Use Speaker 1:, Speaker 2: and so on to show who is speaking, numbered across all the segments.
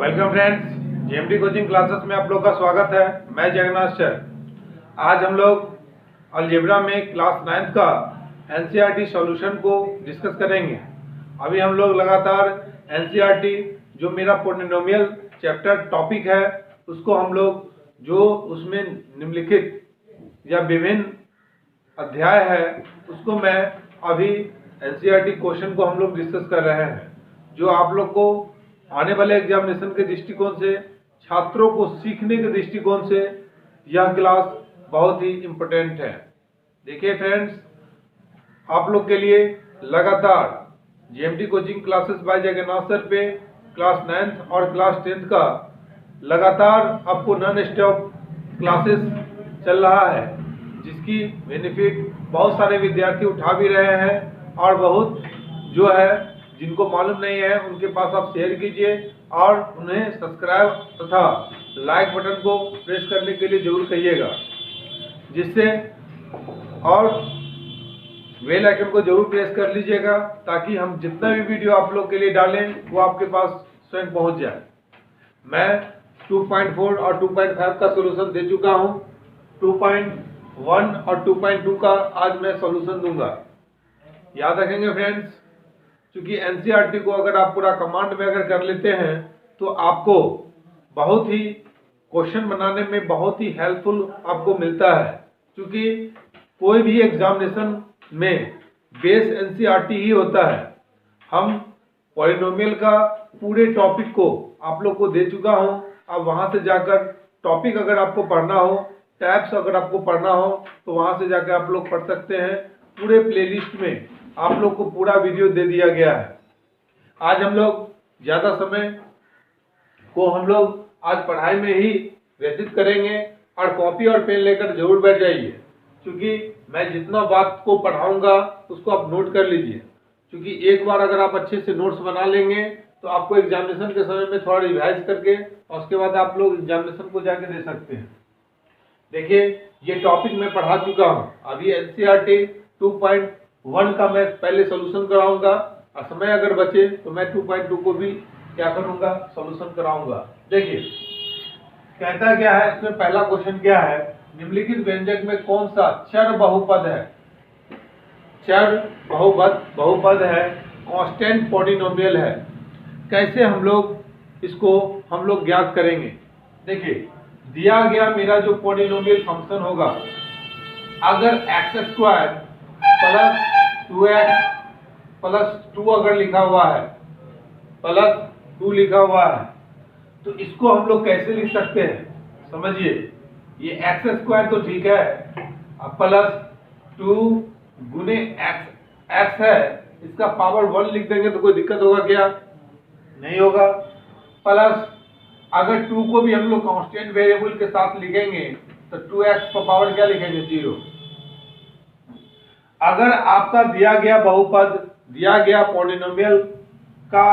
Speaker 1: Welcome friends, JMD coaching classes में आप लोग का स्वागत है। मैं जगन्नाथ सर। आज हम लोग अलजेब्रा में क्लास 9th का एनसीईआरटी सॉल्यूशन को डिस्कस करेंगे। अभी हम लोग लगातार एनसीईआरटी जो मेरा पॉलिनोमियल चैप्टर टॉपिक है उसको हम लोग जो उसमें निम्नलिखित या विभिन्न अध्याय है उसको मैं अभी एनसीईआरटी क्वेश्चन को हम लोग डिस्कस कर रहे हैं, जो आप लोग को आने वाले एग्जामिनेशन के दृष्टिकोण से, छात्रों को सीखने के दृष्टिकोण से यह क्लास बहुत ही इम्पोर्टेंट है। देखिए फ्रेंड्स, आप लोग के लिए लगातार JMD coaching classes bye Jagannath sir पे क्लास 9th और क्लास 10th का लगातार आपको नॉन स्टॉप क्लासेस चल रहा है, जिसकी बेनिफिट बहुत सारे विद्यार्थी उठा भी रहे हैं और बहुत जो है जिनको मालूम नहीं है उनके पास आप शेयर कीजिए और उन्हें सब्सक्राइब तथा लाइक बटन को प्रेस करने के लिए जरूर कहिएगा, जिससे और बेल आइकन को जरूर प्रेस कर लीजिएगा ताकि हम जितना भी वीडियो आप लोग के लिए डालें वो आपके पास स्वयं पहुंच जाए। मैं 2.4 और 2.5 का सॉल्यूशन दे चुका हूं। 2.1 और 2.2 का आज मैं सॉल्यूशन दूंगा। याद रखेंगे फ्रेंड्स, क्योंकि एनसीईआरटी को अगर आप पूरा कमांड में अगर कर लेते हैं तो आपको बहुत ही क्वेश्चन बनाने में बहुत ही हेल्पफुल आपको मिलता है। क्योंकि कोई भी एग्जामिनेशन में बेस एनसीईआरटी ही होता है। हम पॉलिनोमियल का पूरे टॉपिक को आप लोग को दे चुका हूं। अब वहां से जाकर टॉपिक अगर आपको पढ़ना हो, टैब्स अगर आपको पढ़ना हो तो वहां से जाकर आप लोग पढ़ सकते हैं। पूरे प्लेलिस्ट में आप लोग को पूरा वीडियो दे दिया गया है। आज हम लोग ज़्यादा समय को हम लोग आज पढ़ाई में ही व्यतीत करेंगे और कॉपी और पेन लेकर जरूर बैठ जाइए, क्योंकि मैं जितना बात को पढ़ाऊंगा उसको आप नोट कर लीजिए। क्योंकि एक बार अगर आप अच्छे से नोट्स बना लेंगे तो आपको एग्जामिनेशन के समय में थोड़ा रिवाइज करके और उसके बाद आप लोग एग्जामिनेशन को जाके दे सकते हैं। देखिए, ये टॉपिक मैं पढ़ा चुका हूँ। अभी एनसीईआरटी 2.1 का मैं पहले सॉल्यूशन कराऊंगा और समय अगर बचे तो मैं 2.2 को भी क्या करूंगा, सॉल्यूशन कराऊंगा। देखिए कहता क्या है इसमें, पहला क्वेश्चन क्या है, निम्नलिखित व्यंजक में कौन सा चर बहुपद है? चर बहुपद है, कांस्टेंट पॉलिनोमियल है। कैसे हम लोग इसको ज्ञात करेंगे? देखिए, दिया गया मेरा जो पॉलिनोमियल फंक्शन होगा, अगर x² प्लस 2x प्लस 2 अगर लिखा हुआ है, प्लस 2 लिखा हुआ है, तो इसको हम लोग कैसे लिख सकते हैं? समझिए, ये x² तो ठीक है, अब प्लस 2 गुने x है, इसका पावर 1 लिख देंगे तो कोई दिक्कत होगा क्या? नहीं होगा। प्लस अगर 2 को भी हम लोग कांस्टेंट वेरिएबल के साथ लिखेंगे तो 2x का पावर क्या लिखेंगे? 0। अगर आपका दिया गया बहुपद, दिया गया पॉलिनोमियल का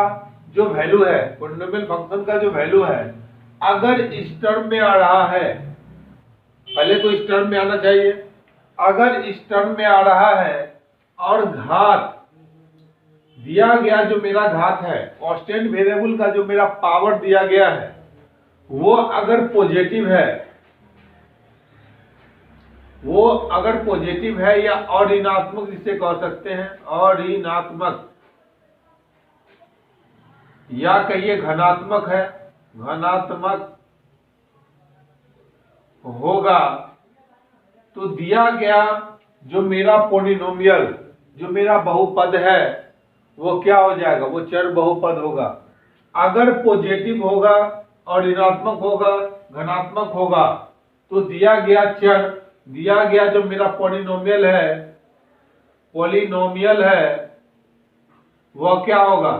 Speaker 1: जो वैल्यू है, पॉलिनोमियल फंक्शन का जो वैल्यू है, अगर इस टर्म में आ रहा है, पहले तो इस टर्म में आना चाहिए, अगर इस टर्म में आ रहा है और घात, दिया गया जो मेरा घात है, कांस्टेंट वेरिएबल का जो मेरा पावर दिया गया है, वो अगर पॉजिटिव है, वो अगर पॉजिटिव है या अऋणात्मक जिसे कह सकते हैं, अऋणात्मक या कहिए धनात्मक है, धनात्मक होगा, तो दिया गया जो मेरा पॉलिनोमियल, जो मेरा बहुपद है, वो क्या हो जाएगा? वो चर बहुपद होगा। अगर पॉजिटिव होगा, अऋणात्मक होगा, धनात्मक होगा, तो दिया गया चर, दिया गया जो मेरा पॉलिनोमियल है, वह क्या होगा?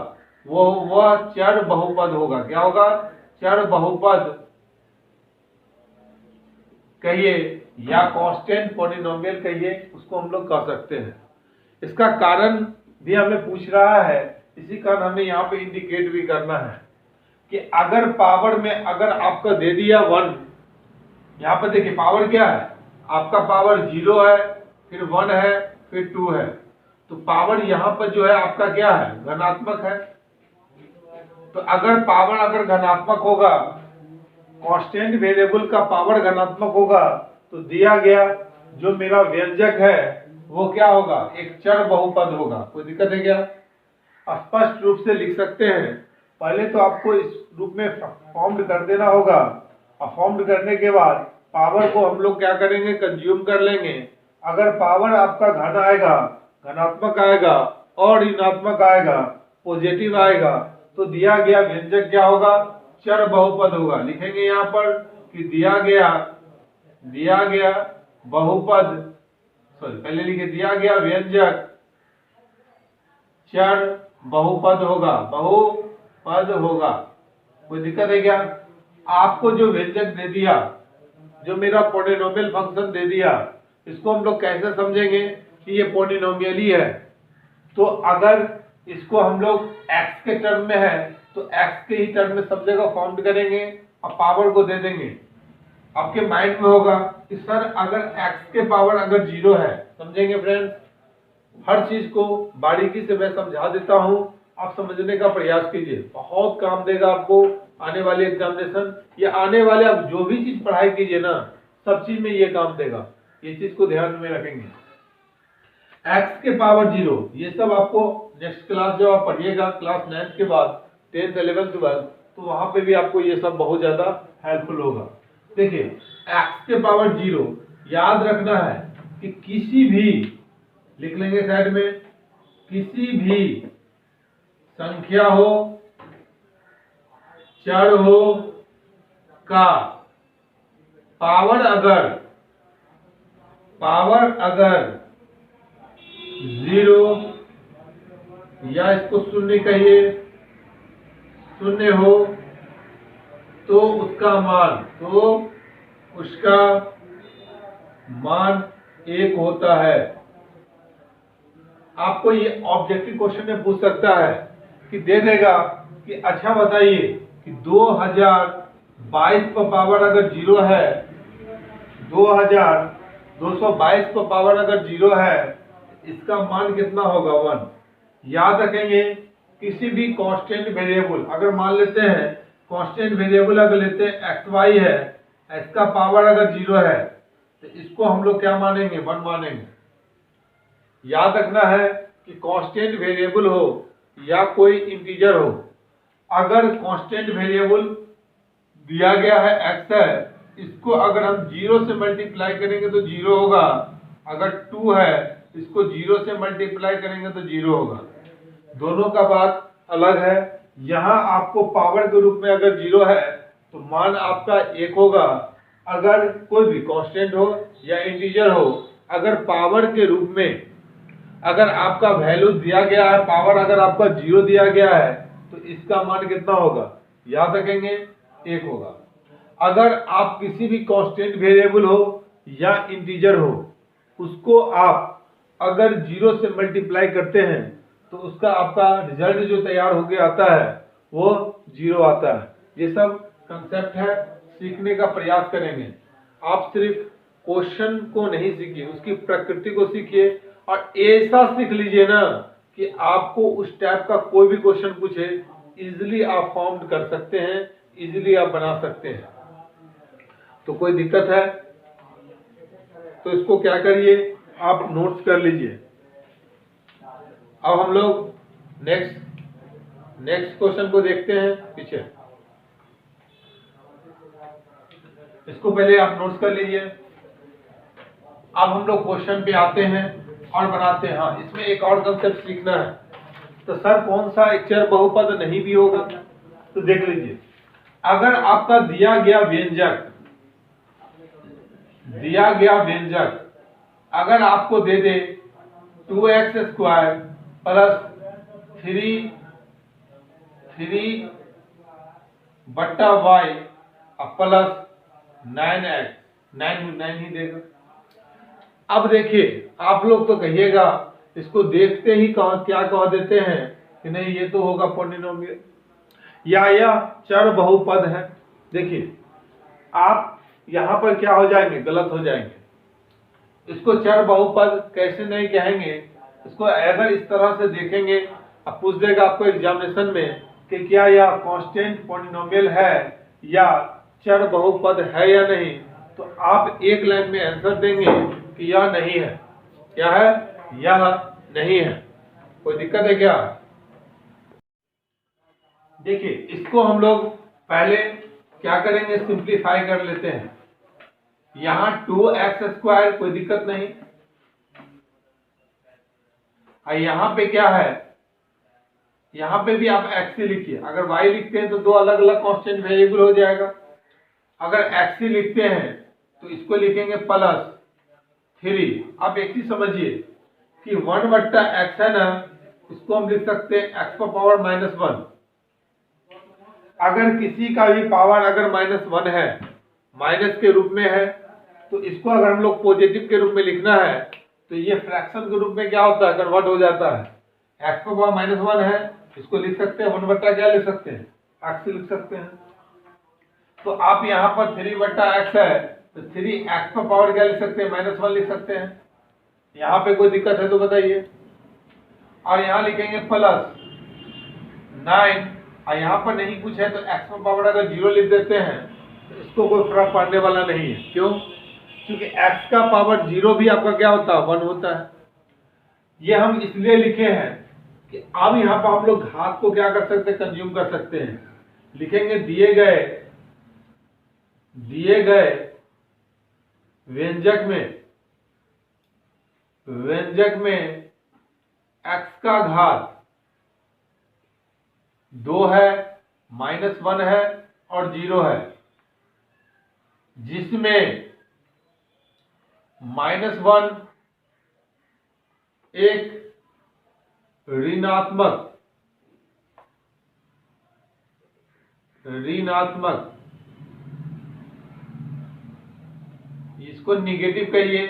Speaker 1: वह चर बहुपद होगा। क्या होगा? चर बहुपद कहिए या कांस्टेंट पॉलिनोमियल कहिए, उसको हम लोग कह सकते हैं। इसका कारण भी हमें पूछ रहा है, इसी कारण हमें यहाँ पे इंडिकेट भी करना है कि अगर पावर में अगर आपका दे दिया 1, यहाँ पे देखिए पावर क्या है, आपका पावर 0 है, फिर 1 है, फिर 2 है, तो पावर यहाँ पर जो है आपका क्या है? धनात्मक है। तो अगर पावर अगर धनात्मक होगा, कांस्टेंट वेरिएबल का पावर धनात्मक होगा, तो दिया गया जो मेरा व्यंजक है वो क्या होगा, एक चर बहुपद होगा। कोई दिक्कत है क्या? स्पष्ट रूप से लिख सकते हैं। पहले तो आपको इस रूप में फॉर्म्ड कर देना होगा, और फॉर्म्ड करने के बाद पावर को हम लोग क्या करेंगे, कंज्यूम कर लेंगे। अगर पावर आपका घन आएगा, धनात्मक आएगा और ऋणात्मक आएगा, पॉजिटिव आएगा, तो दिया गया व्यंजक क्या होगा, चर बहुपद होगा। लिखेंगे यहाँ पर कि दिया गया बहुपद, पहले लिखे दिया गया व्यंजक चर बहुपद होगा। कोई दिक्कत है क्या? आपको जो व्यंजक दे दिया, जो मेरा पॉलिनोमियल फंक्शन दे दिया, इसको हम लोग कैसे समझेंगे कि ये पॉलिनोमियल ही है। तो अगर इसको हम लोग x के टर्म में है तो x के ही टर्म में सब जगह फाउंड करेंगे और पावर को दे देंगे। आपके माइंड में होगा कि सर अगर x के पावर अगर 0 है, समझेंगे फ्रेंड्स, हर चीज को बारीकी से मैं समझा देता हूं, आप समझने का प्रयास कीजिए, बहुत काम देगा आपको आने वाले एग्जामिनेशन या आने वाले आप जो भी चीज पढ़ाई कीजिए ना, सब चीज में ये काम देगा। ये चीज को ध्यान में रखेंगे। x के पावर 0, ये सब आपको नेक्स्ट क्लास जब आप पढ़िएगा क्लास 9 के बाद 10th 11th 12, तो वहां पे भी आपको ये सब बहुत ज्यादा हेल्पफुल होगा। देखिए x के पावर 0 याद रखना है कि किसी भी, लिख लेंगे साइड में, किसी भी संख्या हो, चर हो का पावर अगर 0 या इसको शून्य कहिए, शून्य हो तो उसका मान 1 होता है। आपको ये ऑब्जेक्टिव क्वेश्चन में पूछ सकता है कि दे देगा कि अच्छा बताइए कि 2022 पर पावर अगर 0 है, 2222 पर पावर अगर 0 है, इसका मान कितना होगा, 1। याद रखेंगे किसी भी कांस्टेंट वेरिएबल, अगर मान लेते हैं कांस्टेंट वेरिएबल अगर लेते हैं xy है, इसका पावर अगर 0 है, तो इसको हम लोग क्या मानेंगे, 1 मानेंगे। याद रखना है कि कांस्टेंट वेरिएबल हो या कोई इंटीजर हो, अगर कांस्टेंट वेरिएबल दिया गया है x है, इसको अगर हम 0 से मल्टीप्लाई करेंगे तो 0 होगा। अगर 2 है, इसको 0 से मल्टीप्लाई करेंगे तो 0 होगा। दोनों का बात अलग है। यहाँ आपको पावर के रूप में अगर 0 है तो मान आपका 1 होगा। अगर कोई भी कांस्टेंट हो या इंटीजर हो, अगर पावर के रूप में अगर आपका वैल्यू दिया गया है, पावर अगर आपका 0 दिया गया है, तो इसका मान कितना होगा, याद रखेंगे 1 होगा। अगर आप किसी भी कांस्टेंट वेरिएबल हो या इंटीजर हो, उसको आप अगर 0 से मल्टीप्लाई करते हैं तो उसका आपका रिजल्ट जो तैयार होके आता है वो 0 आता है। ये सब कंसेप्ट है, सीखने का प्रयास करेंगे। आप सिर्फ क्वेश्चन को नहीं सीखिए, उसकी प्रकृति को सीखिए, और ऐसा सीख लीजिए ना कि आपको उस टाइप का कोई भी क्वेश्चन पूछे, इजीली आप फॉर्म कर सकते हैं, इजीली आप बना सकते हैं। तो कोई दिक्कत है तो इसको क्या करिए, आप नोट्स कर लीजिए। अब हम लोग नेक्स्ट क्वेश्चन को देखते हैं पीछे। इसको पहले आप नोट्स कर लीजिए। अब हम लोग क्वेश्चन पे आते हैं और बनाते हैं। हाँ, इसमें एक और कंसेप्ट सीखना है। तो सर कौन सा एक चर बहुपद नहीं भी होगा, तो देख लीजिए। अगर आपका दिया गया व्यंजक अगर आपको दे दे 2x² plus 3y plus 9x, 9 ही देगा। अब देखिए, आप लोग तो कहिएगा, इसको देखते ही क्या कह देते हैं कि नहीं ये तो होगा पॉलिनोमियल या चर बहुपद है। देखिए आप यहां पर क्या हो जाएंगे, गलत हो जाएंगे। इसको चर बहुपद कैसे नहीं कहेंगे, इसको अगर इस तरह से देखेंगे, अब पूछ देगा आपको एग्जामिनेशन में कि क्या यह कांस्टेंट पॉलिनोमियल है या चर बहुपद है या नहीं, तो आप एक लाइन में आंसर देंगे कि यह नहीं है। क्या है? यह नहीं है। कोई दिक्कत है क्या? देखिए, इसको हम लोग पहले क्या करेंगे, सिंप्लीफाई कर लेते हैं। यहां 2x², कोई दिक्कत नहीं। और यहां पे क्या है, यहां पे भी आप x ही लिखिए। अगर y लिखते हैं तो दो अलग अलग कांस्टेंट वेरिएबल हो जाएगा। अगर x ही लिखते हैं तो इसको लिखेंगे +3। आप एक चीज समझिए कि 1/x है ना, इसको हम लिख सकते हैं x⁻⁻1। अगर किसी का भी पावर अगर -1 है, माइनस के रूप में है, तो इसको अगर हम लोग पॉजिटिव के रूप में लिखना है तो ये फ्रैक्शन के रूप में क्या होता है, कन्वर्ट हो जाता है। x⁻−1 है, इसको लिख सकते हैं 1/, क्या लिख सकते हैं, x लिख सकते हैं। तो आप यहाँ पर 3/x है तो 3x का पावर क्या लिख सकते हैं, -1 लिख सकते हैं। यहाँ पे कोई दिक्कत है तो बताइए। और यहाँ लिखेंगे +9, और यहाँ पर नहीं कुछ है तो x का पावर अगर 0 लिख देते हैं तो इसको कोई फर्क पड़ने वाला नहीं है। क्यों? क्योंकि x का पावर 0 भी आपका क्या होता है, 1 होता है। ये हम इसलिए लिखे हैं कि अब यहाँ पर हम लोग घात को क्या कर सकते हैं, कंज्यूम कर सकते हैं। लिखेंगे दिए गए व्यंजक में x का घात 2 है, -1 है और 0 है, जिसमें -1 एक ऋणात्मक इसको निगेटिव कहिए,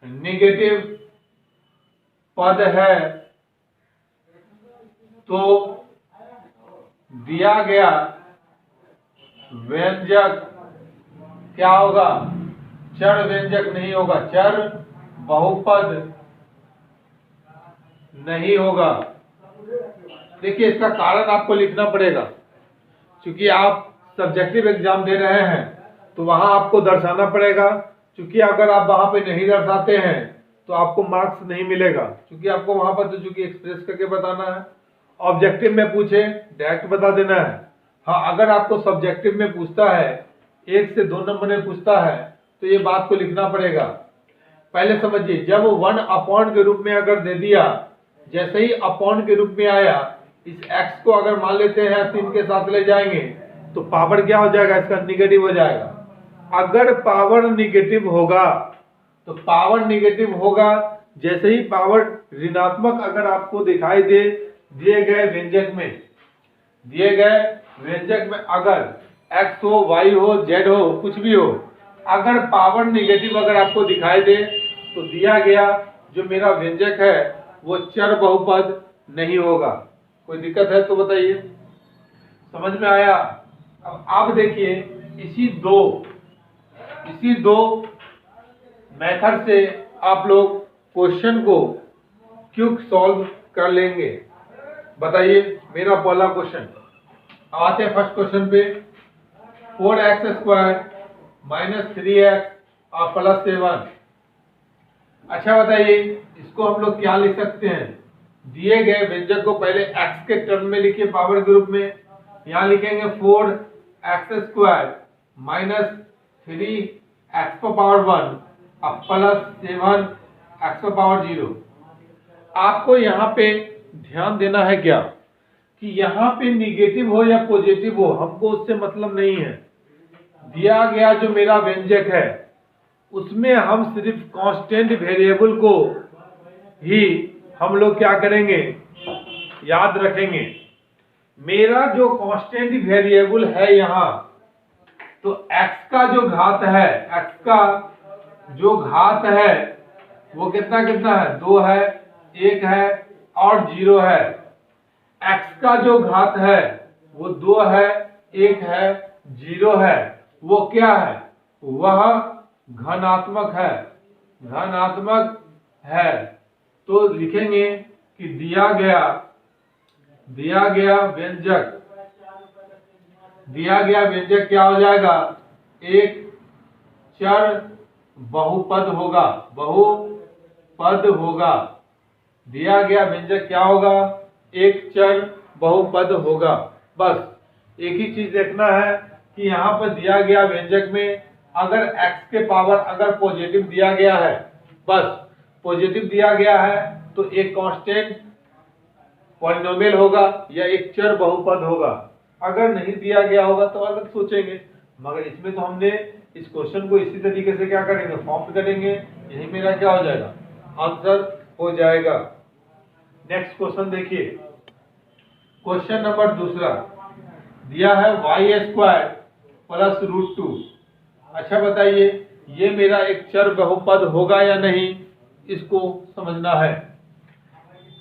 Speaker 1: निगेटिव पद है। तो दिया गया व्यंजक क्या होगा, चर व्यंजक नहीं होगा, चर बहुपद नहीं होगा। देखिए, इसका कारण आपको लिखना पड़ेगा, क्योंकि आप सब्जेक्टिव एग्जाम दे रहे हैं तो वहां आपको दर्शाना पड़ेगा। क्योंकि अगर आप वहां पे नहीं दर्शाते हैं तो आपको मार्क्स नहीं मिलेगा, क्योंकि आपको वहां पर तो चूंकि एक्सप्रेस करके बताना है। ऑब्जेक्टिव में पूछे डायरेक्ट बता देना है। हाँ, अगर आपको सब्जेक्टिव में पूछता है, 1 से 2 नंबर में पूछता है, तो ये बात को लिखना पड़ेगा। पहले समझिए, जब 1 के रूप में अगर दे दिया, जैसे ही अपॉन के रूप में आया, इस x को अगर मान लेते हैं 3 के साथ ले जाएंगे तो पावर क्या हो जाएगा, इसका निगेटिव हो जाएगा। अगर पावर निगेटिव होगा तो पावर निगेटिव होगा, जैसे ही पावर ऋणात्मक अगर आपको दिखाई दे दिए गए व्यंजक में अगर x हो, y हो, z हो, कुछ भी हो, अगर पावर निगेटिव अगर आपको दिखाई दे तो दिया गया जो मेरा व्यंजक है वो चर बहुपद नहीं होगा। कोई दिक्कत है तो बताइए। समझ में आया? अब आप देखिए, इसी दो मेथड से आप लोग क्वेश्चन को क्यों सॉल्व कर लेंगे। बताइए, मेरा पहला क्वेश्चन। आते हैं फर्स्ट क्वेश्चन पे। 4x² - 3x और +7। अच्छा बताइए, इसको हम लोग क्या लिख सकते हैं। दिए गए व्यंजक को पहले x के टर्म में लिखिए, पावर के रूप में। यहां लिखेंगे 4x² - 3x⁻1 और +7x⁻0। आपको यहाँ पे ध्यान देना है क्या कि यहाँ पे निगेटिव हो या पॉजिटिव हो, हमको उससे मतलब नहीं है। दिया गया जो मेरा व्यंजक है उसमें हम सिर्फ कांस्टेंट वेरिएबल को ही हम लोग क्या करेंगे, याद रखेंगे। मेरा जो कांस्टेंट वेरिएबल है यहाँ, तो x का जो घात है, वो कितना है, 2 है, 1 है और 0 है। x का जो घात है वो 2 है, 1 है, 0 है। वो क्या है, वह धनात्मक है। तो लिखेंगे कि दिया गया दिया गया व्यंजक क्या हो जाएगा, एक चर बहुपद होगा। दिया गया व्यंजक क्या होगा, एक चर बहुपद होगा। बस एक ही चीज देखना है कि यहाँ पर दिया गया व्यंजक में अगर x के पावर अगर पॉजिटिव दिया गया है, बस पॉजिटिव दिया गया है तो एक कांस्टेंट पॉलिनोमियल होगा या एक चर बहुपद होगा। अगर नहीं दिया गया होगा तो अलग सोचेंगे, मगर इसमें तो हमने इस क्वेश्चन को इसी तरीके से क्या करेंगे, फॉर्म करेंगे। यही मेरा क्या हो जाएगा, आंसर हो जाएगा। नेक्स्ट क्वेश्चन देखिए, क्वेश्चन नंबर दूसरा दिया है y² प्लस √2। अच्छा बताइए, ये मेरा एक चर बहुपद होगा या नहीं, इसको समझना है।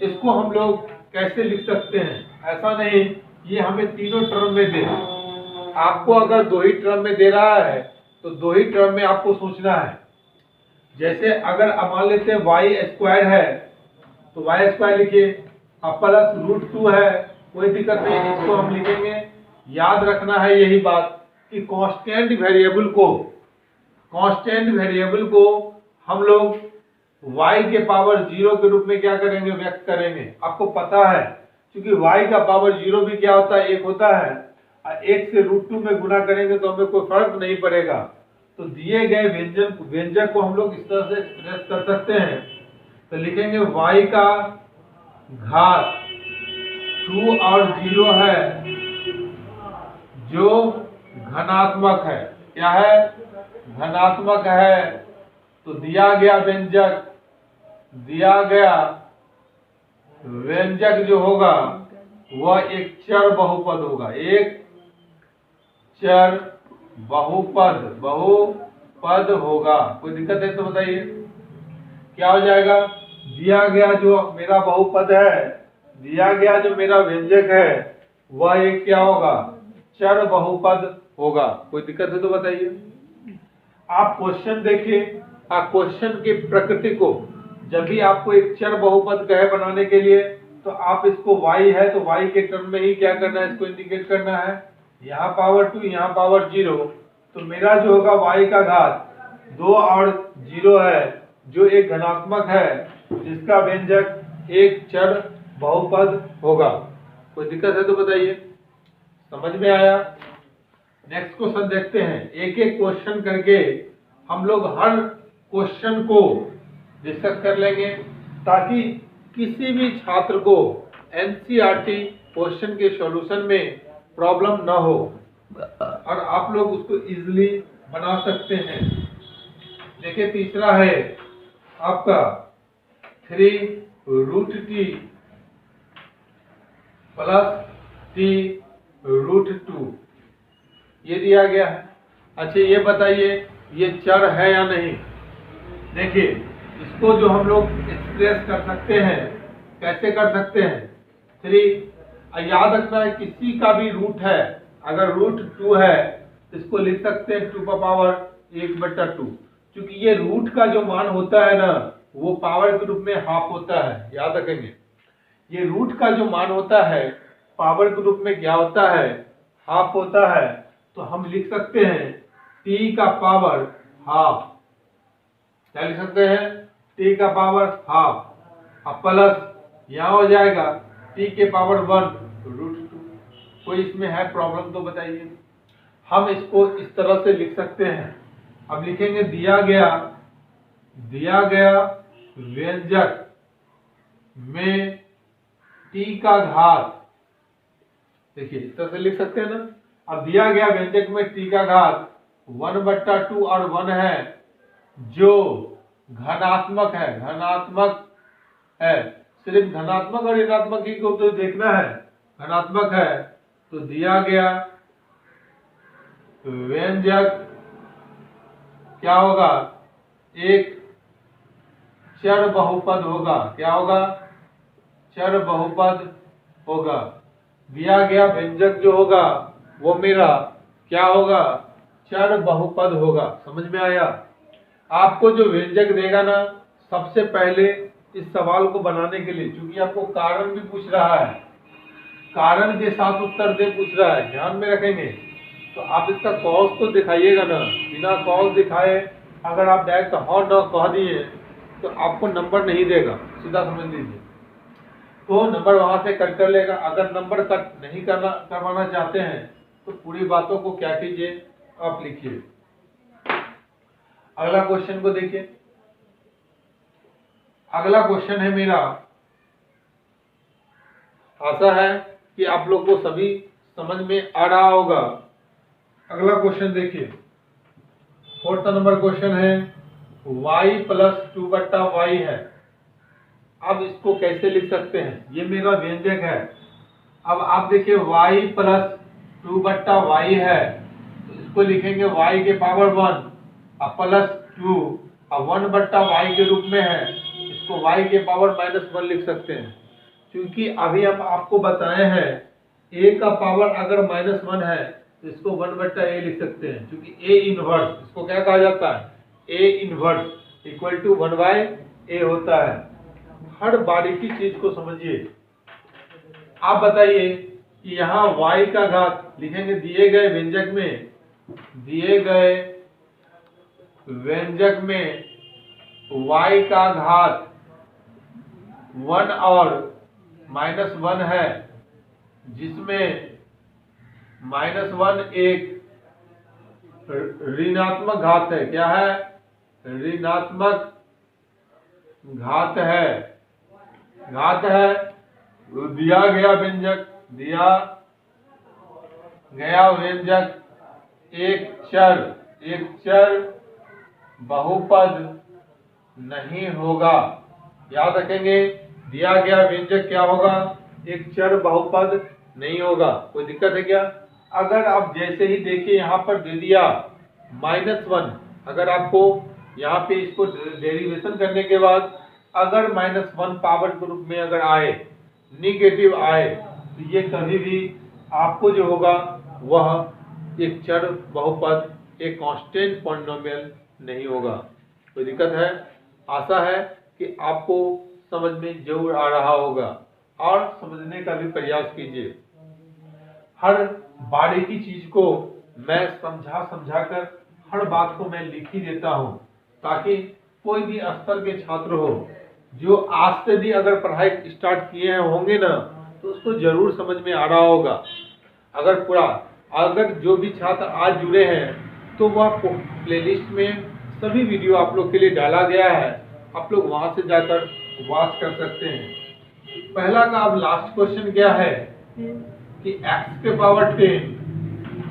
Speaker 1: इसको हम लोग कैसे लिख सकते हैं, ऐसा नहीं ये हमें तीनों टर्म में दे। आपको अगर दो ही टर्म में दे रहा है तो दो ही टर्म में आपको सोचना है। जैसे अगर आप मान लेते हैं y² है तो y² लिखिए, अब प्लस √2 है, कोई दिक्कत नहीं, इसको हम लिखेंगे। याद रखना है यही बात कि कांस्टेंट वेरिएबल को हम लोग y के पावर 0 के रूप में क्या करेंगे, व्यक्त करेंगे। आपको पता है क्योंकि y का पावर 0 भी क्या होता है, 1 होता है। 1 से √2 में गुना करेंगे तो हमें कोई फर्क नहीं पड़ेगा। तो दिए गए व्यंजक को हम लोग इस तरह से एक्सप्रेस कर सकते हैं। तो लिखेंगे y का घात 2 और 0 है जो घनात्मक है। क्या है, धनात्मक है। तो दिया गया व्यंजक जो होगा वह एक चर बहुपद होगा, एक चर बहुपद होगा। कोई दिक्कत है तो बताइए क्या हो जाएगा। दिया गया जो मेरा बहुपद है, दिया गया जो मेरा व्यंजक है वह एक क्या होगा, चर बहुपद होगा। कोई दिक्कत है तो बताइए। आप क्वेश्चन देखिए, क्वेश्चन की प्रकृति को जब भी आपको एक चर बहुपद कहे बनाने के लिए तो आप इसको y है तो y के टर्म में ही क्या करना है, इसको इंडिकेट करना है। यहाँ पावर 2 यहाँ पावर 0, तो मेरा जो होगा y का घात 2 और 0 है जो एक धनात्मक है, जिसका व्यंजक एक चर बहुपद होगा। कोई दिक्कत है तो बताइए, समझ में आया। नेक्स्ट क्वेश्चन देखते हैं, एक एक क्वेश्चन करके हम लोग हर क्वेश्चन को डिस्कस कर लेंगे ताकि किसी भी छात्र को एनसीईआरटी क्वेश्चन के सॉल्यूशन में प्रॉब्लम ना हो और आप लोग उसको इजीली बना सकते हैं। देखिए तीसरा है आपका 3√t प्लस t√2 ये दिया गया है। अच्छा ये बताइए ये चर है या नहीं। देखिए इसको जो हम लोग एक्सप्रेस कर सकते हैं, कैसे कर सकते हैं, 3 याद रखना है किसी का भी रूट है, अगर √2 है तो इसको लिख सकते हैं 2 का पावर 1/2, क्योंकि ये रूट का जो मान होता है ना वो पावर के रूप में हाफ होता है। याद रखेंगे ये रूट का जो मान होता है पावर के रूप में क्या होता है, हाफ होता है। तो हम लिख सकते हैं t का पावर हाफ, क्या लिख सकते हैं, t का पावर हाफ। अब प्लस यहाँ हो जाएगा t के पावर 1√2। कोई इसमें है प्रॉब्लम तो बताइए। हम इसको इस तरह से लिख सकते हैं। अब लिखेंगे दिया गया व्यंजक में t का घात, देखिए इस तरह से लिख सकते हैं ना। अब दिया गया व्यंजक में t का घात 1/2 और 1 है जो धनात्मक है। सिर्फ धनात्मक और ऋणात्मक ही को तो देखना है, धनात्मक है। तो दिया गया व्यंजक क्या होगा, एक चर बहुपद होगा। क्या होगा, चर बहुपद होगा। दिया गया व्यंजक जो होगा वो मेरा क्या होगा, चर बहुपद होगा। समझ में आया। आपको जो व्यंजक देगा ना, सबसे पहले इस सवाल को बनाने के लिए, क्योंकि आपको कारण भी पूछ रहा है, कारण के साथ उत्तर दे पूछ रहा है, ध्यान में रखेंगे। तो आप इसका कॉज तो दिखाइएगा ना, बिना कॉज दिखाए अगर आप डायरेक्ट हाँ ना कह दिए तो आपको नंबर नहीं देगा, सीधा समझ लीजिए। तो नंबर वहां से कट कर लेगा। अगर नंबर कट नहीं करवाना चाहते हैं तो पूरी बातों को क्या कीजिए, आप लिखिए। अगला क्वेश्चन को देखिए। अगला क्वेश्चन है मेरा, आशा है कि आप लोग को सभी समझ में आ रहा होगा। अगला क्वेश्चन देखिए, 4th नंबर क्वेश्चन है, y प्लस 2/y है। अब इसको कैसे लिख सकते हैं, ये मेरा व्यंजक है। अब आप देखिए y प्लस 2/y है, तो इसको लिखेंगे y के पावर 1 और प्लस 2 और 1/y के रूप में है, इसको y के पावर -1 लिख सकते हैं। क्योंकि अभी हम आपको बताए हैं a का पावर अगर -1 है तो इसको 1/a लिख सकते हैं, क्योंकि a इनवर्स, इसको क्या कहा जाता है, a inverse equal to 1/a होता है। हर बारीकी चीज को समझिए। आप बताइए कि यहाँ y का घात लिखेंगे दिए गए व्यंजक में, दिए गए व्यंजक में y का घात 1 और -1 है, जिसमें -1 एक ऋणात्मक घात है। क्या है, ऋणात्मक घात है, घात है। दिया गया व्यंजक, दिया गया व्यंजक एक चर बहुपद नहीं होगा। याद रखेंगे, दिया गया व्यंजक क्या होगा, एक चर बहुपद नहीं होगा। कोई दिक्कत है क्या? अगर आप जैसे ही देखिए यहाँ पर दे दिया -1, अगर आपको यहाँ पे इसको डेरिवेशन करने के बाद अगर -1 पावर के रूप में अगर आए, निगेटिव आए, तो ये कभी भी आपको जो होगा वह एक चर बहुपद, एक कांस्टेंट पॉलिनोमियल नहीं होगा। कोई दिक्कत है? आशा है कि आपको समझ में जरूर आ रहा होगा और समझने का भी प्रयास कीजिए। हर बारीकी चीज को मैं समझा कर हर बात को मैं लिख ही देता हूँ, ताकि कोई भी स्तर के छात्र हो जो आज से भी अगर पढ़ाई स्टार्ट किए हैं होंगे ना, तो उसको जरूर समझ में आ रहा होगा। अगर जो भी छात्र आज जुड़े हैं तो वह प्लेलिस्ट में सभी वीडियो आप लोग के लिए डाला गया है, आप लोग वहां से जाकर वॉच कर सकते हैं। पहला का अब लास्ट क्वेश्चन क्या है कि x के पावर 10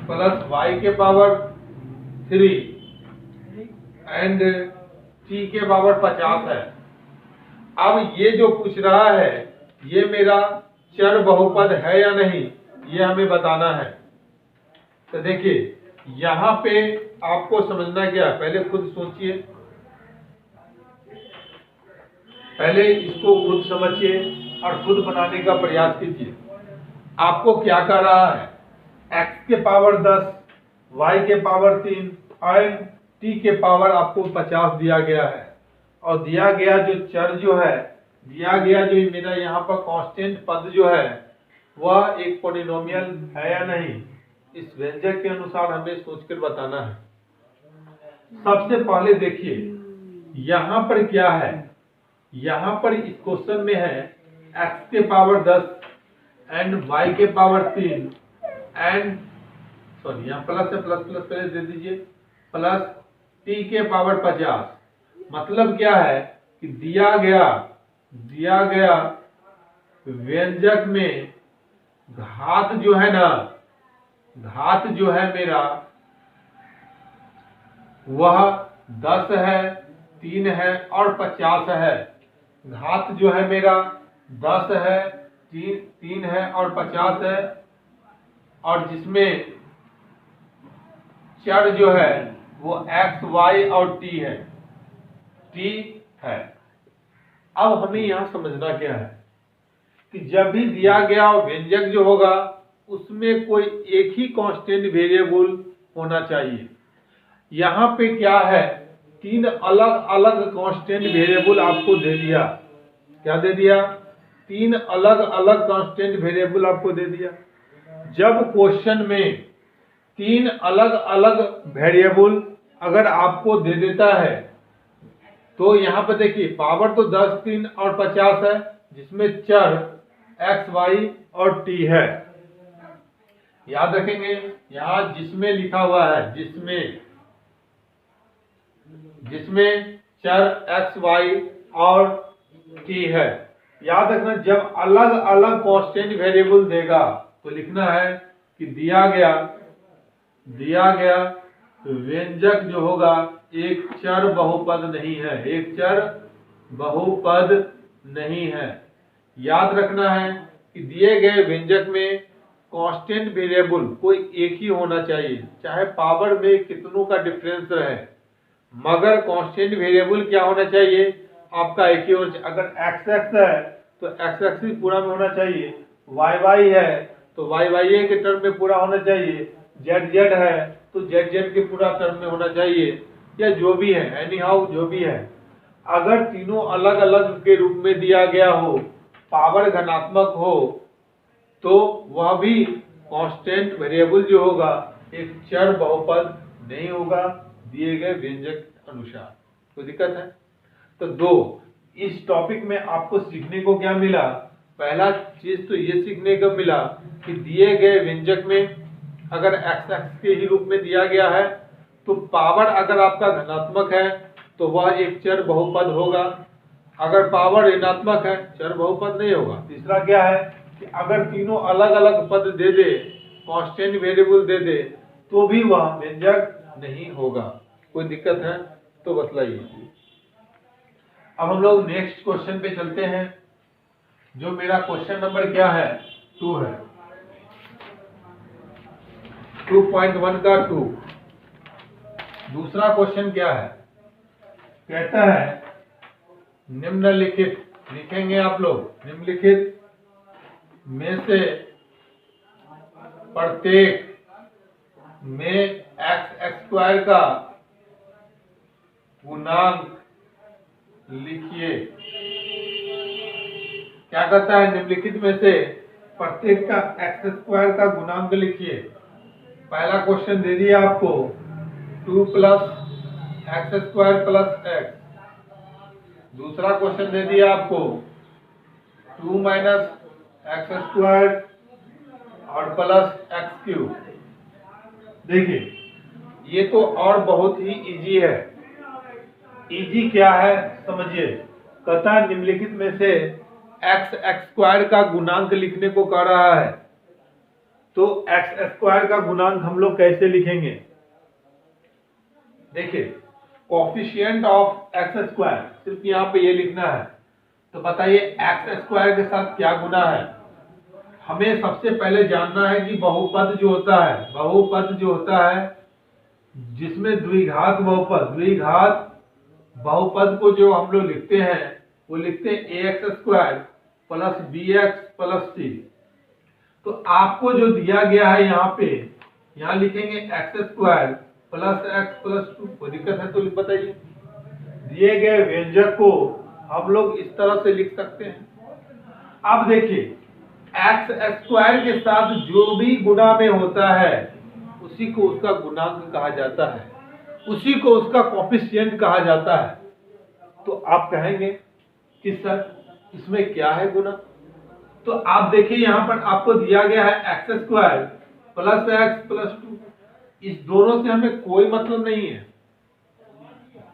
Speaker 1: प्लस y के पावर 3 एंड t के पावर 50 है। अब ये जो पूछ रहा है ये मेरा चर बहुपद है या नहीं, ये हमें बताना है। तो देखिए यहाँ पे आपको समझना क्या है, पहले खुद सोचिए, पहले इसको खुद समझिए और खुद बनाने का प्रयास कीजिए। आपको क्या कर रहा है, x के पावर 10, y के पावर 3 और t के पावर आपको 50 दिया गया है, और दिया गया जो चर जो है, दिया गया जो मेरा यहाँ पर कांस्टेंट पद जो है वह एक पॉलिनोमियल है या नहीं, इस व्यंजक के अनुसार हमें सोचकर बताना है। सबसे पहले देखिए यहाँ पर क्या है, यहाँ पर इस क्वेश्चन में है x के पावर 10 एंड y के पावर 3 एंड सॉरी यहाँ प्लस है, प्लस पहले दे दीजिए, प्लस t के पावर 50। मतलब क्या है कि दिया गया व्यंजक में घात जो है ना, घात जो है मेरा वह 10 है, 3 है और 50 है। घात जो है मेरा 10 है, 3 है और 50 है, और जिसमें चर जो है वो x, y और t है। अब हमें यहाँ समझना क्या है कि जब भी दिया गया व्यंजक जो होगा उसमें कोई एक ही कांस्टेंट वेरिएबल होना चाहिए। यहाँ पे क्या है, 3 अलग अलग कांस्टेंट वेरिएबल आपको दे दिया। क्या दे दिया? तीन अलग अलग कांस्टेंट वेरिएबल आपको दे दिया। जब क्वेश्चन में तीन अलग अलग वेरिएबल अगर आपको दे देता है तो यहाँ पर देखिए पावर तो 10, 3 और 50 है, जिसमें चर x, y और t है। याद रखेंगे यहाँ जिसमें लिखा हुआ है, जिसमें चर x, y और t है। याद रखना जब अलग अलग कांस्टेंट वेरिएबल देगा तो लिखना है कि दिया गया व्यंजक जो होगा एक चर बहुपद नहीं है, याद रखना है कि दिए गए व्यंजक में कांस्टेंट वेरिएबल कोई एक ही होना चाहिए, चाहे पावर में कितनों का डिफरेंस रहे, मगर कांस्टेंट वेरिएबल क्या होना चाहिए आपका एक ही होना चाहिए। अगर x है तो x पूरा में होना चाहिए, y है तो y के टर्म में पूरा होना चाहिए, z है तो z के पूरा टर्म में होना चाहिए, या जो भी है एनी हाउ जो भी है। अगर तीनों अलग अलग के रूप में दिया गया हो, पावर धनात्मक हो, तो वह भी कांस्टेंट वेरिएबल जो होगा एक चर बहुपद नहीं होगा दिए गए व्यंजक अनुसार। कोई दिक्कत है? तो दो, इस टॉपिक में आपको सीखने को क्या मिला? पहला चीज तो ये सीखने को मिला कि दिए गए व्यंजक में अगर x के ही रूप में दिया गया है तो पावर अगर आपका धनात्मक है तो वह एक चर बहुपद होगा, अगर पावर ऋणात्मक है चर बहुपद नहीं होगा। तीसरा क्या है कि अगर तीनों अलग अलग पद दे दे, कांस्टेंट वेरिएबल दे दे, तो भी वह व्यंजक नहीं होगा। कोई दिक्कत है तो बतलाइए। अब हम लोग नेक्स्ट क्वेश्चन पे चलते हैं, जो मेरा क्वेश्चन नंबर क्या है 2 है, 2.1 का 2। दूसरा क्वेश्चन क्या है, कहता है निम्नलिखित, लिखेंगे आप लोग, निम्नलिखित में से प्रत्येक में x² का गुणांक लिखिए। क्या कहता है, निम्नलिखित में से प्रत्येक का x² का गुणांक लिखिए। पहला क्वेश्चन दे दिया आपको 2 + x² + x। दूसरा क्वेश्चन दे दिया आपको 2 - x² और +x³। देखिए ये तो और बहुत ही इजी है। इजी क्या है समझिए, कहता है निम्नलिखित में से x² का गुणांक लिखने को कह रहा है, तो x² का गुणांक हम लोग कैसे लिखेंगे? देखिए कोफिशिएंट ऑफ x², सिर्फ यहाँ पे ये लिखना है। तो बताइए x² के साथ क्या गुना है? हमें सबसे पहले जानना है कि बहुपद जो होता है जिसमें द्विघात बहुपद को जो हम लोग लिखते हैं वो लिखते हैं ax² + bx + c। तो आपको जो दिया गया है यहाँ लिखेंगे x² + x + 2। कोई दिक्कत है तो बताइए। दिए गए व्यंजक को हम लोग इस तरह से लिख सकते हैं। अब देखिए x² के साथ जो भी गुणा में होता है उसी को उसका गुणांक कहा जाता है, उसी को उसका कोफिशिएंट कहा जाता है। तो आप कहेंगे कि सर इसमें क्या है गुना? तो आप देखिए यहाँ पर आपको दिया गया है x² + x + 2। इस दोनों से हमें कोई मतलब नहीं है।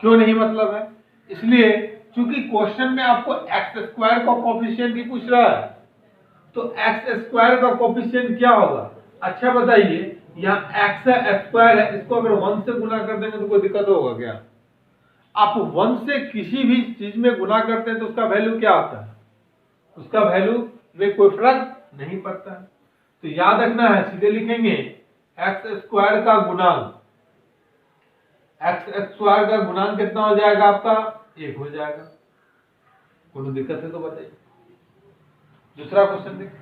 Speaker 1: क्यों नहीं मतलब है? इसलिए क्योंकि क्वेश्चन में आपको x² का कोफिशिएंट ही पूछ रहा है, तो x² का कोफिशिएंट क्या होगा? अच्छा बताइए, यहाँ x² है, इसको अगर 1 से गुना कर देंगे तो कोई दिक्कत होगा क्या? आप 1 से किसी भी चीज में गुना करते हैं तो उसका वैल्यू क्या आता है? उसका वैल्यू में कोई फर्क नहीं पड़ता है। तो याद रखना है, सीधे लिखेंगे x² का गुणांक, x² का गुणांक कितना हो जाएगा आपका? 1 हो जाएगा। कोई दिक्कत है तो बताइए। दूसरा क्वेश्चन देखिए,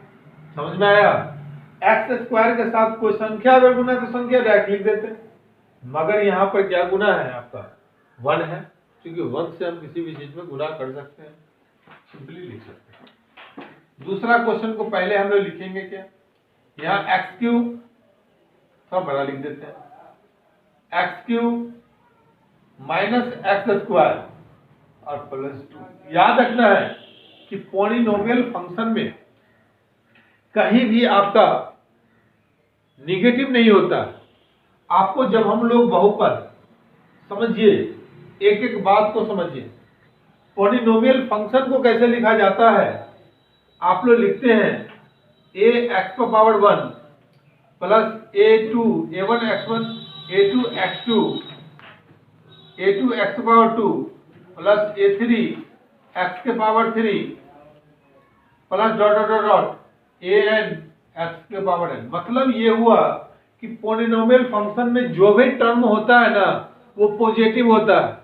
Speaker 1: समझ में आया? x² के साथ कोई संख्या अगर गुना है तो संख्या डायरेक्ट लिख देते हैं, मगर यहाँ पर क्या गुना है आपका? 1 है, क्योंकि 1 से हम किसी भी चीज में गुना कर सकते हैं, सिंपली लिख सकते हैं। दूसरा क्वेश्चन को पहले हम लोग लिखेंगे क्या, यहाँ एक्स क्यूब थोड़ा बड़ा लिख देते हैं, x cube minus x square और प्लस 2। याद रखना है कि पॉलिनोमियल फंक्शन में कहीं भी आपका निगेटिव नहीं होता। आपको जब हम लोग बहुपद, समझिए एक एक बात को समझिए, पॉलिनोमियल फंक्शन को कैसे लिखा जाता है, आप लोग लिखते हैं a x power 1 plus a1 x1 a2 x2 a2 x power 2 plus a3 x के power 3 plus dot dot dot dot an x के पावर n। मतलब ये हुआ कि पॉलिनोमियल फंक्शन में जो भी टर्म होता है ना वो पॉजिटिव होता है।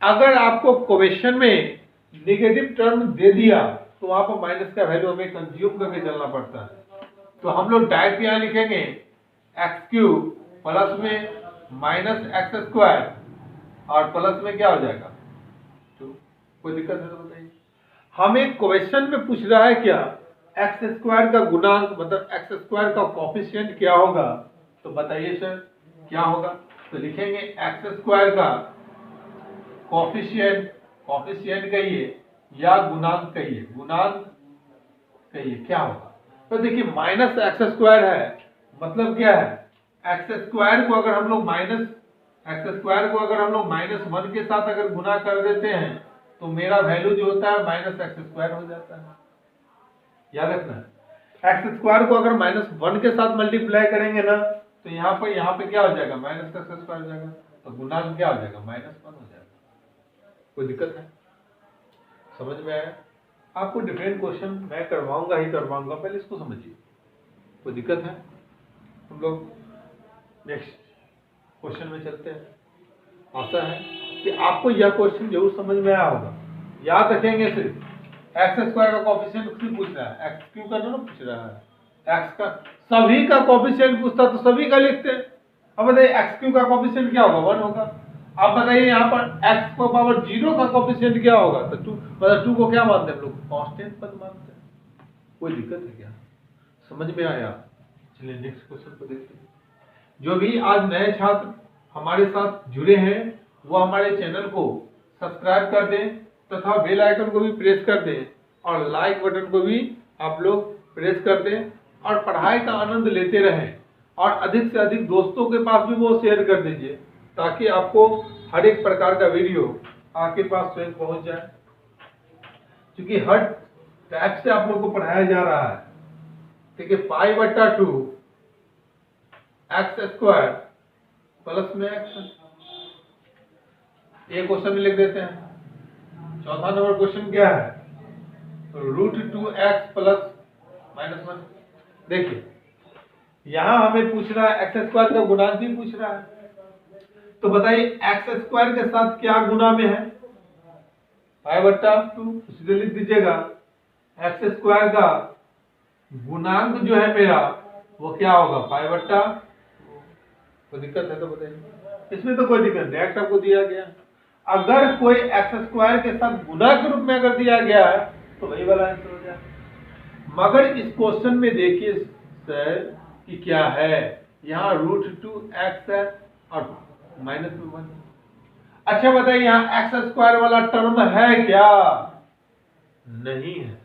Speaker 1: अगर आपको क्वेश्चन में नेगेटिव टर्म दे दिया तो वहां पर माइनस का वैल्यू हमें कंज्यूम करके चलना पड़ता है। तो हम लोग डायरेक्ट यहाँ लिखेंगे एक्स क्यूब प्लस में माइनस एक्स स्क्वायर और प्लस में क्या हो जाएगा 2। कोई दिक्कत है तो बताइए। हमें क्वेश्चन में पूछ रहा है क्या, एक्स स्क्वायर का गुणांक मतलब एक्स स्क्वायर का कोफिशिएंट क्या होगा, तो बताइए सर क्या होगा। तो लिखेंगे एक्स स्क्वायर का कोफिशिएंट, कोफिशिएंट कहिए या गुणांक कहिए, गुणांक कहिए क्या होगा। तो देखिए माइनस एक्स स्क्वायर है, मतलब क्या है, एक्स स्क्वायर को अगर हम लोग माइनस 1 के साथ अगर गुना कर देते हैं तो मेरा वैल्यू जो होता है माइनस एक्स स्क्वायर हो जाता है। याद रखना एक्स स्क्वायर को अगर माइनस 1 के साथ मल्टीप्लाई करेंगे ना तो यहाँ पे क्या हो जाएगा, माइनस एक्स स्क्वायर हो जाएगा, तो गुणांक क्या हो जाएगा, माइनस 1 हो जाएगा। कोई दिक्कत है, समझ में आया। आपको डिफरेंट क्वेश्चन मैं करवाऊंगा ही करवाऊंगा, पहले इसको समझिए। कोई दिक्कत है, हम लोग नेक्स्ट क्वेश्चन में चलते हैं। आशा है कि आपको यह क्वेश्चन जरूर समझ में आया होगा। याद रखेंगे सिर्फ एक्स स्क्वायर का कोफिशिएंट क्यों पूछ रहा है, एक्स क्यों का ना पूछ रहा है, एक्स का सभी का कोफिशिएंट पूछता तो सभी का लिखते। अब बताइए एक्स क्यू का कोफिशिएंट क्या होगा, 1 होगा। अब बताइए यहाँ पर x को पावर 0 का कोफिशिएंट क्या होगा, तो 2, मतलब 2 को क्या मानते हैं हम लोग, कांस्टेंट पद मानते हैं। कोई दिक्कत है क्या, समझ में आया। चलिए नेक्स्ट क्वेश्चन को देखते हैं। जो भी आज नए छात्र हमारे साथ जुड़े हैं वो हमारे चैनल को सब्सक्राइब कर दें तथा बेल आइकन को भी प्रेस कर दें और लाइक बटन को भी आप लोग प्रेस कर दें और पढ़ाई का आनंद लेते रहें और अधिक से अधिक दोस्तों के पास भी वो शेयर कर दीजिए ताकि आपको हर एक प्रकार का वीडियो आपके पास स्वयं पहुंच जाए। क्योंकि हर टाइप से आप लोग को पढ़ाया जा रहा है। ठीक है, π/2 एक्स स्क्वायर प्लस में एक्स, ये क्वेश्चन में लिख देते हैं। चौथा नंबर क्वेश्चन क्या है, √2x प्लस -1। देखिए यहां हमें पूछ रहा है एक्स स्क्वायर का गुणांक ही पूछ रहा है, तो बताइए एक्स स्क्वायर के साथ क्या गुना में है, π/2। सीधे लिख दीजिएगा एक्स स्क्वायर का गुणांक जो है मेरा वो क्या होगा, π/2। कोई दिक्कत है तो बताइए, इसमें तो कोई दिक्कत नहीं, डायरेक्ट आपको दिया गया। अगर कोई एक्स स्क्वायर के साथ गुना के रूप में अगर दिया गया है तो वही वाला आंसर हो जाएगा। मगर इस क्वेश्चन में देखिए सर कि क्या है, यहाँ √2x है और -1। अच्छा बताइए यहाँ एक्स स्क्वायर वाला टर्म है क्या, नहीं है।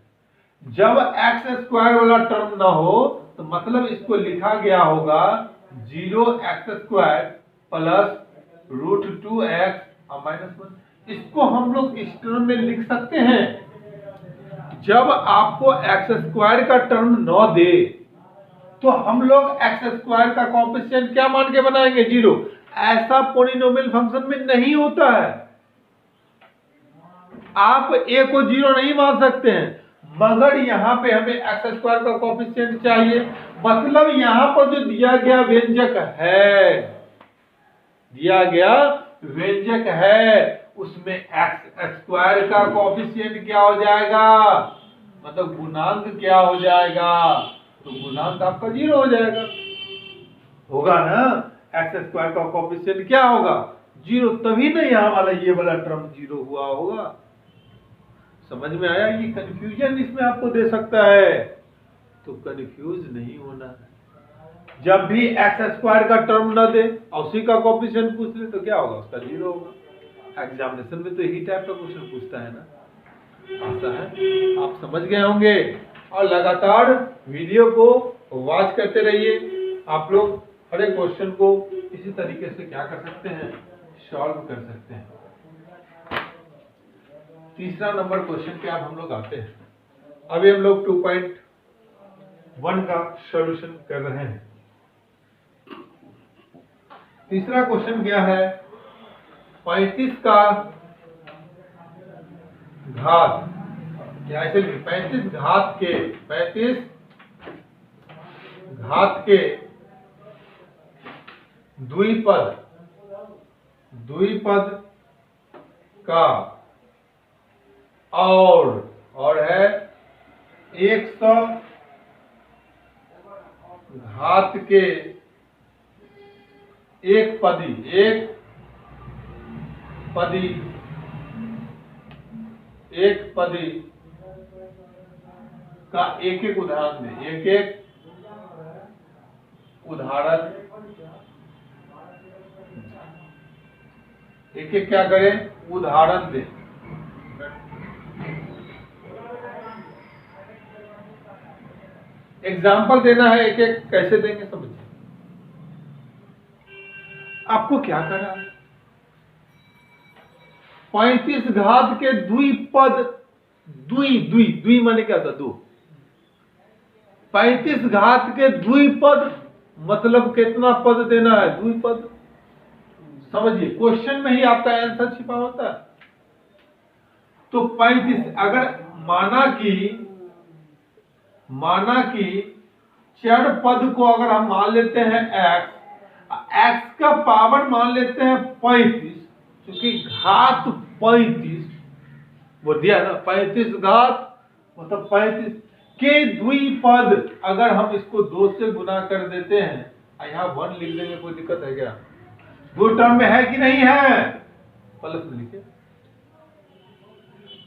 Speaker 1: जब एक्स स्क्वायर वाला टर्म ना हो तो मतलब इसको लिखा गया होगा 0x² प्लस √2x और -1। इसको हम लोग इस टर्म में लिख सकते हैं। जब आपको एक्स स्क्वायर का टर्म न दे तो हम लोग एक्स स्क्वायर का कोएफिशिएंट क्या मान के बनाएंगे, 0। ऐसा पॉलिनोमियल फंक्शन में नहीं होता है। आप a को 0 नहीं मान सकते हैं, मगर यहाँ पे हमें एक्स स्क्वायर का कोएफिशिएंट चाहिए। मतलब यहाँ पर जो दिया गया व्यंजक है उसमें एक्स स्क्वायर का कोएफिशिएंट क्या हो जाएगा, मतलब गुणांक क्या हो जाएगा, तो गुणांक आपका 0 हो जाएगा, होगा ना। एक्स स्क्वायर का कोएफिशिएंट क्या होगा, 0, तभी ना यहाँ वाला ये वाला टर्म 0 हुआ होगा। समझ में आया? ये कंफ्यूजन इसमें आपको दे सकता है, तो कंफ्यूज नहीं होना है। जब भी एक्स स्क्वायर का टर्म न दे और उसी का कोएफिशिएंट पूछ ले तो क्या होगा? उसका 0 होगा। एग्जामिनेशन में तो यही टाइप का क्वेश्चन पूछता है ना। ऐसा है, आप समझ गए होंगे। और लगातार वीडियो को वॉच करते रहिए। आप लोग हर एक क्वेश्चन को इसी तरीके से क्या कर सकते हैं? सॉल्व कर सकते हैं। तीसरा नंबर क्वेश्चन पे अब हम लोग आते हैं। अभी हम लोग 2.1 का सॉल्यूशन कर रहे हैं। तीसरा क्वेश्चन क्या है? 35 का घात, क्या ऐसे 35 घात के द्विपद का और है 100 घात के एक पदी का एक उदाहरण दे। एक क्या करें? उदाहरण दे। एग्जाम्पल देना है। एक कैसे देंगे समझिए। आपको क्या करना है? 35 घात के द्विपद, द्वि माने क्या था? 2। 35 घात के द्विपद मतलब कितना पद देना है? द्विपद। समझिए, क्वेश्चन में ही आपका आंसर छिपा होता है। तो 35, अगर माना कि चर पद को अगर हम मान लेते हैं x का पावर मान लेते हैं 35, क्योंकि घात 35 वो दिया ना, 35 घात मतलब 35 के द्विपद। अगर हम इसको 2 से गुना कर देते हैं, यहाँ 1 लिख देंगे, कोई दिक्कत है क्या? 2 टर्म में है कि नहीं है? प्लस में लिखे।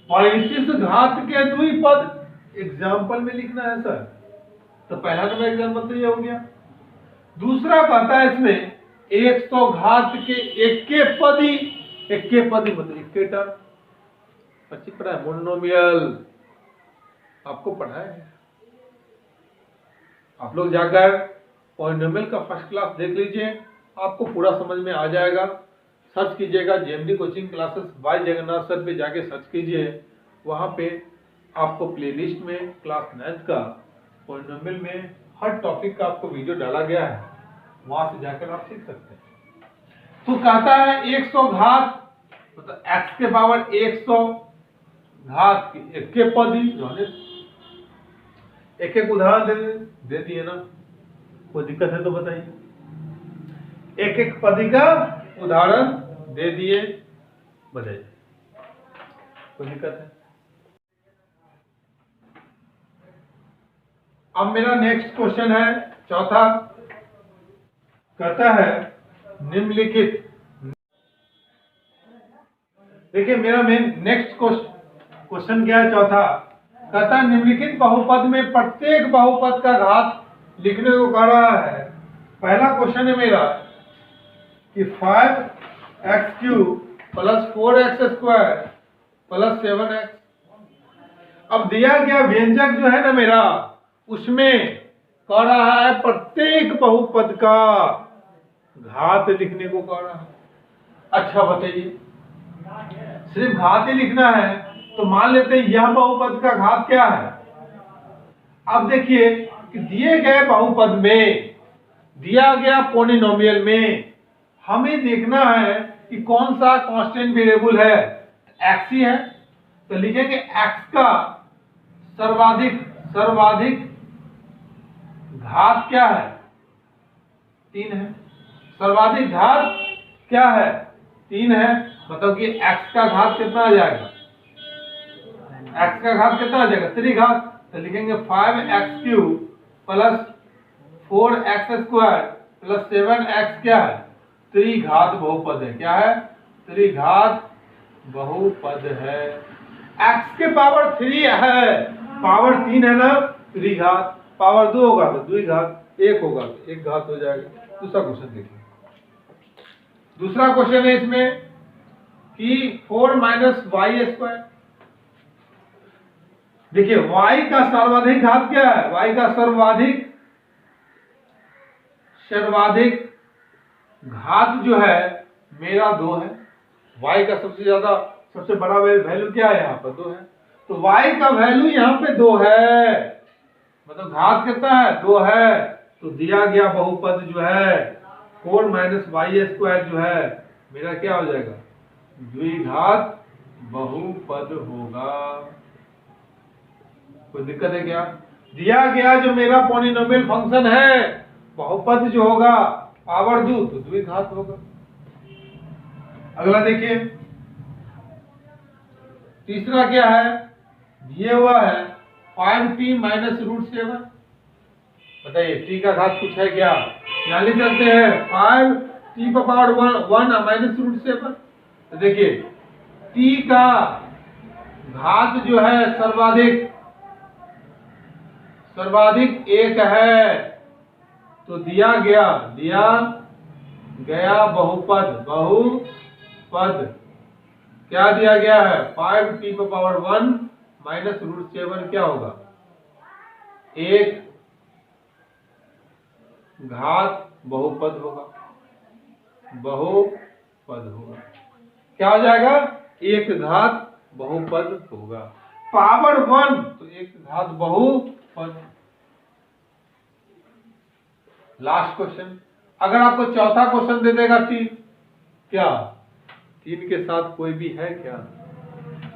Speaker 1: 35 घात के द्विपद एग्जाम्पल में लिखना है सर। तो पहला नंबर एग्जाम्पल तो ये हो गया। दूसरा कहता है इसमें 100 घात के एके पदी मतलब एके टर्म। बच्चे पढ़ा है मोनोमियल, आपको पढ़ा है। आप लोग जाकर पॉलिनोमियल का फर्स्ट क्लास देख लीजिए, आपको पूरा समझ में आ जाएगा। सर्च कीजिएगा JMD coaching classes bye Jagannath sir पे जाके सर्च कीजिए। वहां पे आपको प्लेलिस्ट में क्लास 9 का पॉलिनोमियल में हर टॉपिक का आपको वीडियो डाला गया है, वहां से जाकर आप सीख सकते हैं। तो कहता है 100 घात मतलब x के पावर 100 घात के पदी, एक उदाहरण दे दिए ना। कोई दिक्कत है तो बताइए। एक पदी का उदाहरण दे दिए, बताइए कोई दिक्कत है? अब मेरा नेक्स्ट क्वेश्चन है चौथा। कहता है निम्नलिखित, देखिए मेरा मेन नेक्स्ट क्वेश्चन क्या है? चौथा कहता है निम्नलिखित बहुपद में प्रत्येक बहुपद का घात लिखने को कह रहा है। पहला क्वेश्चन है मेरा कि 5x³ plus 4x² plus 7x। अब दिया गया व्यंजक जो है ना मेरा, उसमें कह रहा है प्रत्येक बहुपद का घात लिखने को कह रहा है। अच्छा बताइए, सिर्फ घात ही लिखना है तो मान लेते हैं यह बहुपद का घात क्या है। अब देखिए कि दिए गए बहुपद में, दिया गया पॉलिनोमियल में हमें देखना है कि कौन सा कांस्टेंट वेरिएबल है। x ही है तो लिखेंगे x का सर्वाधिक घात क्या है? 3 है। सर्वाधिक घात क्या है? 3 है। मतलब कि x का घात कितना आ जाएगा? x का घात कितना आ जाएगा? 3 घात। तो लिखेंगे 5x³ plus 4x² plus 7x क्या है? त्रिघात बहुपद है। क्या है? त्रिघात बहुपद है। x के पावर 3 है, पावर 3 है ना, त्रिघात, पावर 2 होगा तो द्विघात, 1 होगा तो एक घात हो जाएगा। दूसरा क्वेश्चन देखिए। दूसरा क्वेश्चन है इसमें कि 4 माइनस वाई स्क्वायर। देखिए y का सर्वाधिक घात क्या है, y का सर्वाधिक घात जो है मेरा 2 है। y का सबसे बड़ा वैल्यू क्या है, यहाँ पर 2 है, तो y का वैल्यू यहाँ पे 2 है, मतलब घात कितना है, 2 है। तो दिया गया बहुपद जो है 4 माइनस वाई स्क्वायर जो है मेरा क्या हो जाएगा, द्विघात बहुपद होगा। कोई दिक्कत है क्या? दिया गया जो मेरा पॉलिनोमियल फंक्शन है, बहुपद जो होगा पावर 2 तो द्विघात होगा। अगला देखिए, तीसरा क्या है, दिया हुआ है 5t माइनस √7। बताइए t का घात कुछ है क्या? यहाँ लिख सकते हैं 5t का पावर 1 माइनस √7। तो देखिए t का घात जो है सर्वाधिक 1 है, तो दिया गया बहुपद क्या दिया गया है, 5t का पावर 1 माइनस √7 क्या होगा, 1 घात बहुपद होगा। क्या हो जाएगा, 1 घात बहुपद होगा। पावर 1 तो 1 घात बहुपद। लास्ट क्वेश्चन, अगर आपको चौथा क्वेश्चन दे देगा 3, क्या 3 के साथ कोई भी है क्या?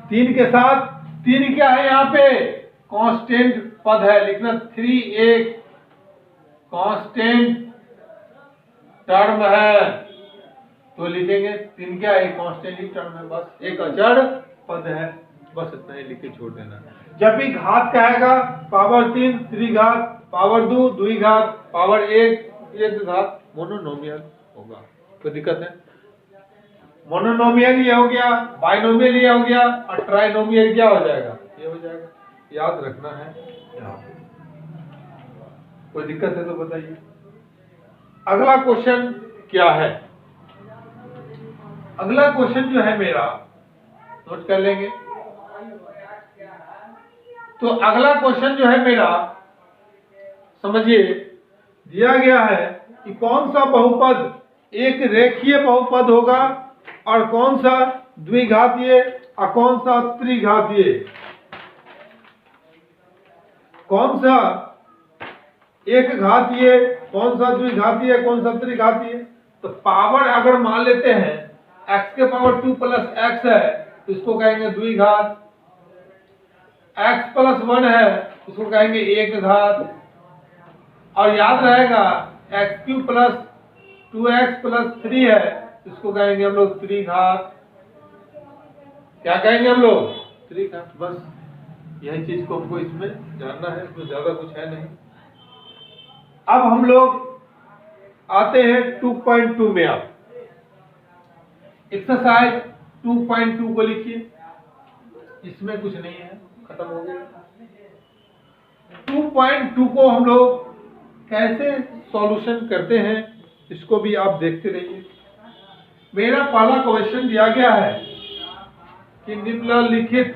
Speaker 1: 3 के साथ 3 क्या है, यहाँ पे कांस्टेंट पद है, लिखना 3 एक कांस्टेंट टर्म है, तो लिखेंगे 3 क्या है, कांस्टेंट ही टर्म है, बस एक अचर पद है, बस इतना ही लिख के छोड़ देना। जब भी घात कहेगा पावर 3 त्रिघात, पावर 2 द्विघात, पावर 1 घात, मोनोनोमियल होगा। कोई दिक्कत है? मोनोनोमियल ये हो गया, बाइनोमियल ये हो गया, और ट्राइनोमियल क्या हो जाएगा, ये हो जाएगा। याद रखना है यहाँ पे। कोई दिक्कत है तो बताइए। अगला क्वेश्चन क्या है? अगला क्वेश्चन जो है मेरा, नोट कर लेंगे। तो अगला क्वेश्चन जो है मेरा, समझिए, दिया गया है कि कौन सा बहुपद एक रेखीय बहुपद होगा और कौन सा द्विघातीय और कौन सा त्रिघातीय। कौन सा एक घातीय, कौन सा द्विघातीय, कौन सा त्रिघातीय। तो पावर अगर मान लेते हैं x के पावर 2 प्लस x है तो इसको कहेंगे द्विघात, x प्लस 1 है इसको कहेंगे एक घात, और याद रहेगा x³ प्लस 2x प्लस 3 है इसको कहेंगे हम लोग त्रिघात। क्या कहेंगे हम लोग? त्रिघात। बस यही चीज को हमको इसमें जानना है, इसमें ज्यादा कुछ है नहीं। अब हम लोग आते हैं 2.2 में। आप एक्सरसाइज 2.2 को लिखिए, इसमें कुछ नहीं है, खत्म हो गया। 2.2 को हम लोग कैसे सॉल्यूशन करते हैं इसको भी आप देखते रहिए। मेरा पहला क्वेश्चन दिया गया है कि निम्नलिखित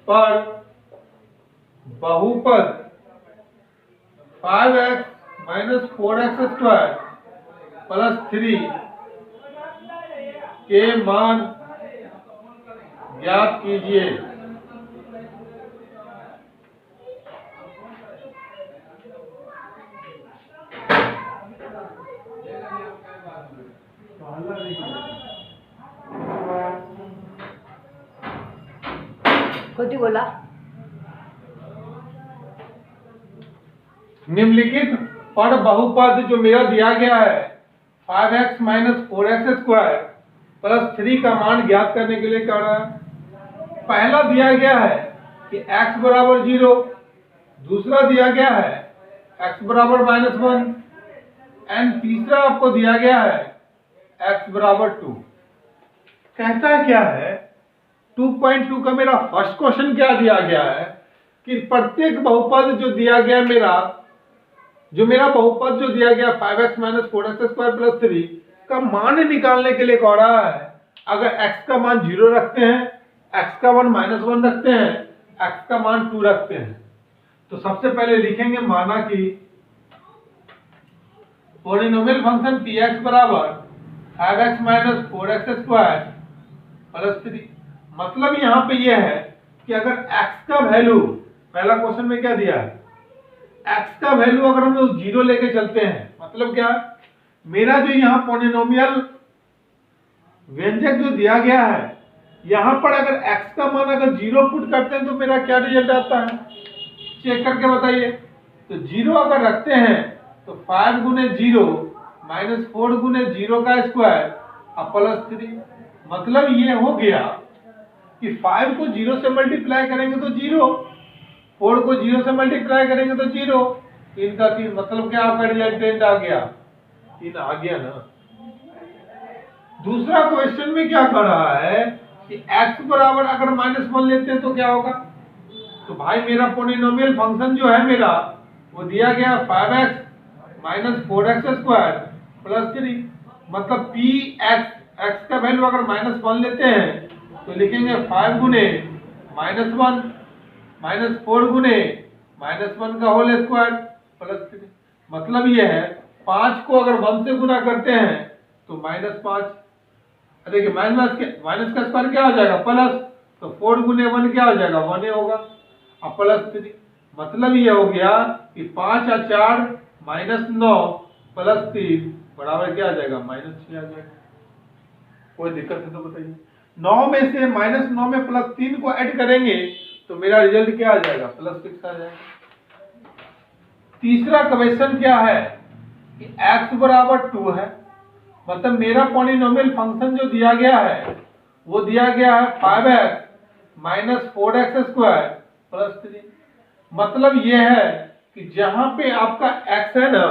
Speaker 1: पर बहुपद 5x माइनस 4x² प्लस 3 के मान ज्ञात कीजिए।
Speaker 2: खुद ही बोला।
Speaker 1: निम्नलिखित पर बहुपद जो मेरा दिया गया है 5x माइनस 4x² प्लस 3 का मान ज्ञात करने के लिए कह रहा है। पहला दिया गया है कि x बराबर 0, दूसरा दिया गया है x बराबर -1 एंड तीसरा आपको दिया गया है x बराबर 2। कहता क्या है 2.2 का मेरा फर्स्ट क्वेश्चन क्या दिया गया है कि प्रत्येक बहुपद जो दिया गया मेरा बहुपद जो दिया गया 5x - 4x² + 3 का मान निकालने के लिए कह रहा है। अगर x का मान 0 रखते हैं, x का मान -1 रखते हैं, x का मान 2 रखते हैं, तो सबसे पहले लिखेंगे माना कि पॉलिनोमियल फंक्शन px बराबर 5x - 4x² + 3। मतलब यहाँ पे यह है कि अगर x का वैल्यू, पहला क्वेश्चन में क्या दिया है, x का वैल्यू अगर हम लोग 0 लेके चलते हैं, मतलब क्या, मेरा जो यहाँ पॉलिनोमियल व्यंजक जो दिया गया है, यहाँ पर अगर x का मान अगर 0 पुट करते हैं तो मेरा क्या रिजल्ट आता है, चेक करके बताइए। तो 0 अगर रखते हैं तो 5 गुने 0 - 4 गुने 0 का स्क्वायर + 3। मतलब ये हो गया कि 5 को 0 से मल्टीप्लाई करेंगे तो 0, 4 को 0 से मल्टीप्लाई करेंगे तो 0, 3 का 3, मतलब क्या आपका रिजल्टेंट आ गया, 3 आ गया ना। दूसरा क्वेश्चन में क्या कर रहा है कि x बराबर अगर -1 लेते हैं तो क्या होगा, तो भाई मेरा पॉलिनोमियल फंक्शन जो है मेरा वो दिया गया 5x - 4x² + 3। मतलब x का वैल्यू अगर -1 लेते हैं तो लिखेंगे 5 गुने -1 - 4 गुने -1 का होल स्क्वायर + 3। मतलब ये है 5 को अगर 1 से गुना करते हैं तो -5, देखिए माइनस का स्क्वायर क्या हो जाएगा प्लस, तो 4 गुने 1 क्या हो जाएगा 1 होगा और +3। मतलब ये हो गया कि 5 और 4 -9 + 3 बराबर क्या आ जाएगा -6 आ जाएगा। कोई दिक्कत है तो बताइए। 9 में से -9 में +3 को ऐड करेंगे तो मेरा रिजल्ट क्या आ जाएगा +6 आ जाएगा। तीसरा क्वेश्चन क्या है कि x बराबर 2 है, मतलब मेरा पॉलिनोमियल फंक्शन जो दिया गया है वो दिया गया है 5x - 4x² + 3। मतलब ये है कि जहां पे आपका x है ना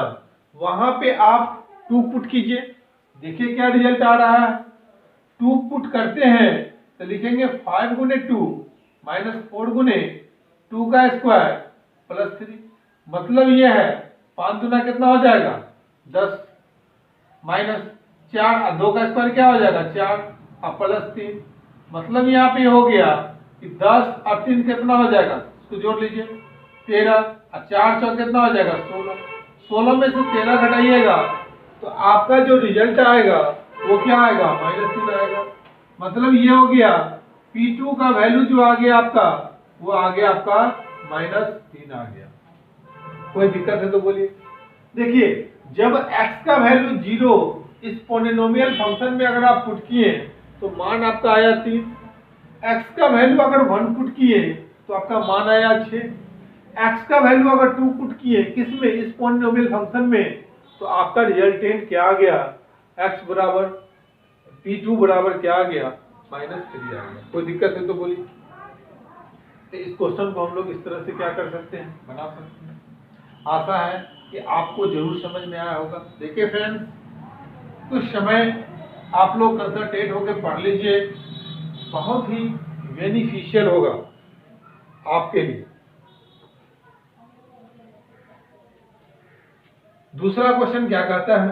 Speaker 1: वहां पे आप 2 पुट कीजिए, देखिए क्या रिजल्ट आ रहा है। 2 पुट करते हैं तो लिखेंगे 5 गुने 2 - 4 गुने 2 का स्क्वायर + 3। मतलब ये है 5 दूना कितना हो जाएगा 10 माइनस 4 और 2 का स्क्वायर क्या हो जाएगा 4 और +3। मतलब यहाँ पे हो गया कि 10 और 3 कितना हो जाएगा, इसको जोड़ लीजिए 13 और 4 चौक कितना हो जाएगा 16। 16 में से 13 घटाइएगा तो आपका जो रिजल्ट आएगा वो क्या आएगा -3 आएगा। मतलब ये हो गया P2 का वैल्यू जो आ गया आपका वो आ गया आपका -3 आ गया। कोई दिक्कत है तो बोलिए। देखिए जब x का वैल्यू 0 इस पॉलिनोमियल फंक्शन में अगर आप पुट किए तो मान आपका आया 3, x का वैल्यू अगर 1 पुट किए तो आपका मान आया 6, x का वैल्यू अगर 2 पुट किए किसमें, इस पॉलिनोमियल फंक्शन में, तो आपका रिजल्टेंट क्या आ गया, x बराबर P2 बराबर क्या आ गया -3 आ गया। कोई दिक्कत है तो बोलिए। तो इस क्वेश्चन को हम लोग इस तरह से क्या कर सकते हैं, बना सकते हैं। आशा है कि आपको जरूर समझ में आया होगा। देखिए फ्रेंड्स, कुछ समय आप लोग कंसंट्रेट होकर पढ़ लीजिए, बहुत ही बेनिफिशियल होगा आपके लिए। दूसरा क्वेश्चन क्या कहता है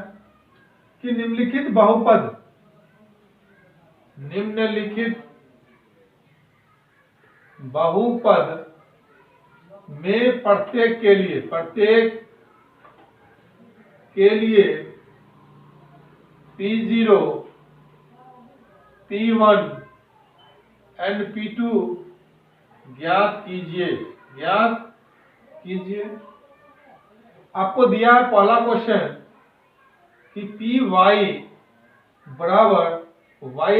Speaker 1: कि निम्नलिखित बहुपद में प्रत्येक के लिए P0, P1 एंड P2 ज्ञात कीजिए। आपको दिया है पहला क्वेश्चन कि Py बराबर y² - y +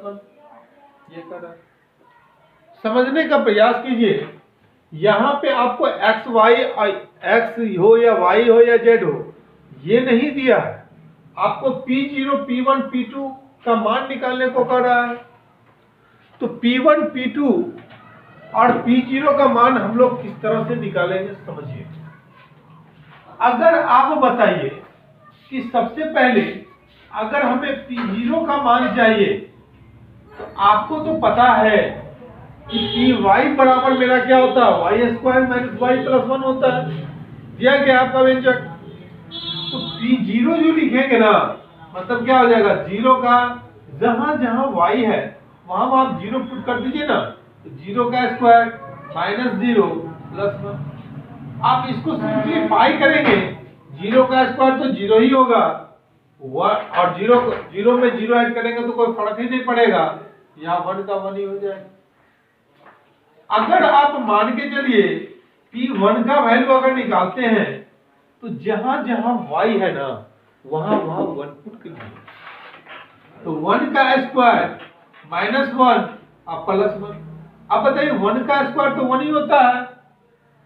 Speaker 1: 1, ये कर रहा है। समझने का प्रयास कीजिए। यहाँ पे आपको x हो या y हो या z हो ये नहीं दिया है, आपको P0, P1, P2 का मान निकालने को कह रहा है। तो P1, P2 और P0 का मान हम लोग किस तरह से निकालेंगे समझिए। अगर आप बताइए कि सबसे पहले अगर हमें P0 का मान चाहिए तो आपको तो पता है कि Py बराबर मेरा क्या होता है, y square minus y plus 1 होता है, दिया गया आपका व्यंजक। तो P0 जो लिखेंगे ना, मतलब क्या हो जाएगा, जीरो का जहां जहां y है वहां आप जीरो पुट कर दीजिए ना, तो जीरो का स्क्वायर माइनस जीरो प्लस 1। आप इसको सिंप्लीफाई करेंगे, जीरो का स्क्वायर तो जीरो ही होगा, और जीरो में जीरो ऐड करेंगे तो कोई फर्क ही नहीं पड़ेगा, यहाँ 1 का 1 ही हो जाएगा। अगर आप मान के चलिए P1 का वैल्यू अगर निकालते हैं तो जहां जहां y है ना वहां वहां 1 पुट कीजिए, तो 1 का स्क्वायर माइनस 1 और प्लस 1। अब बताइए 1 का स्क्वायर तो 1 ही होता है,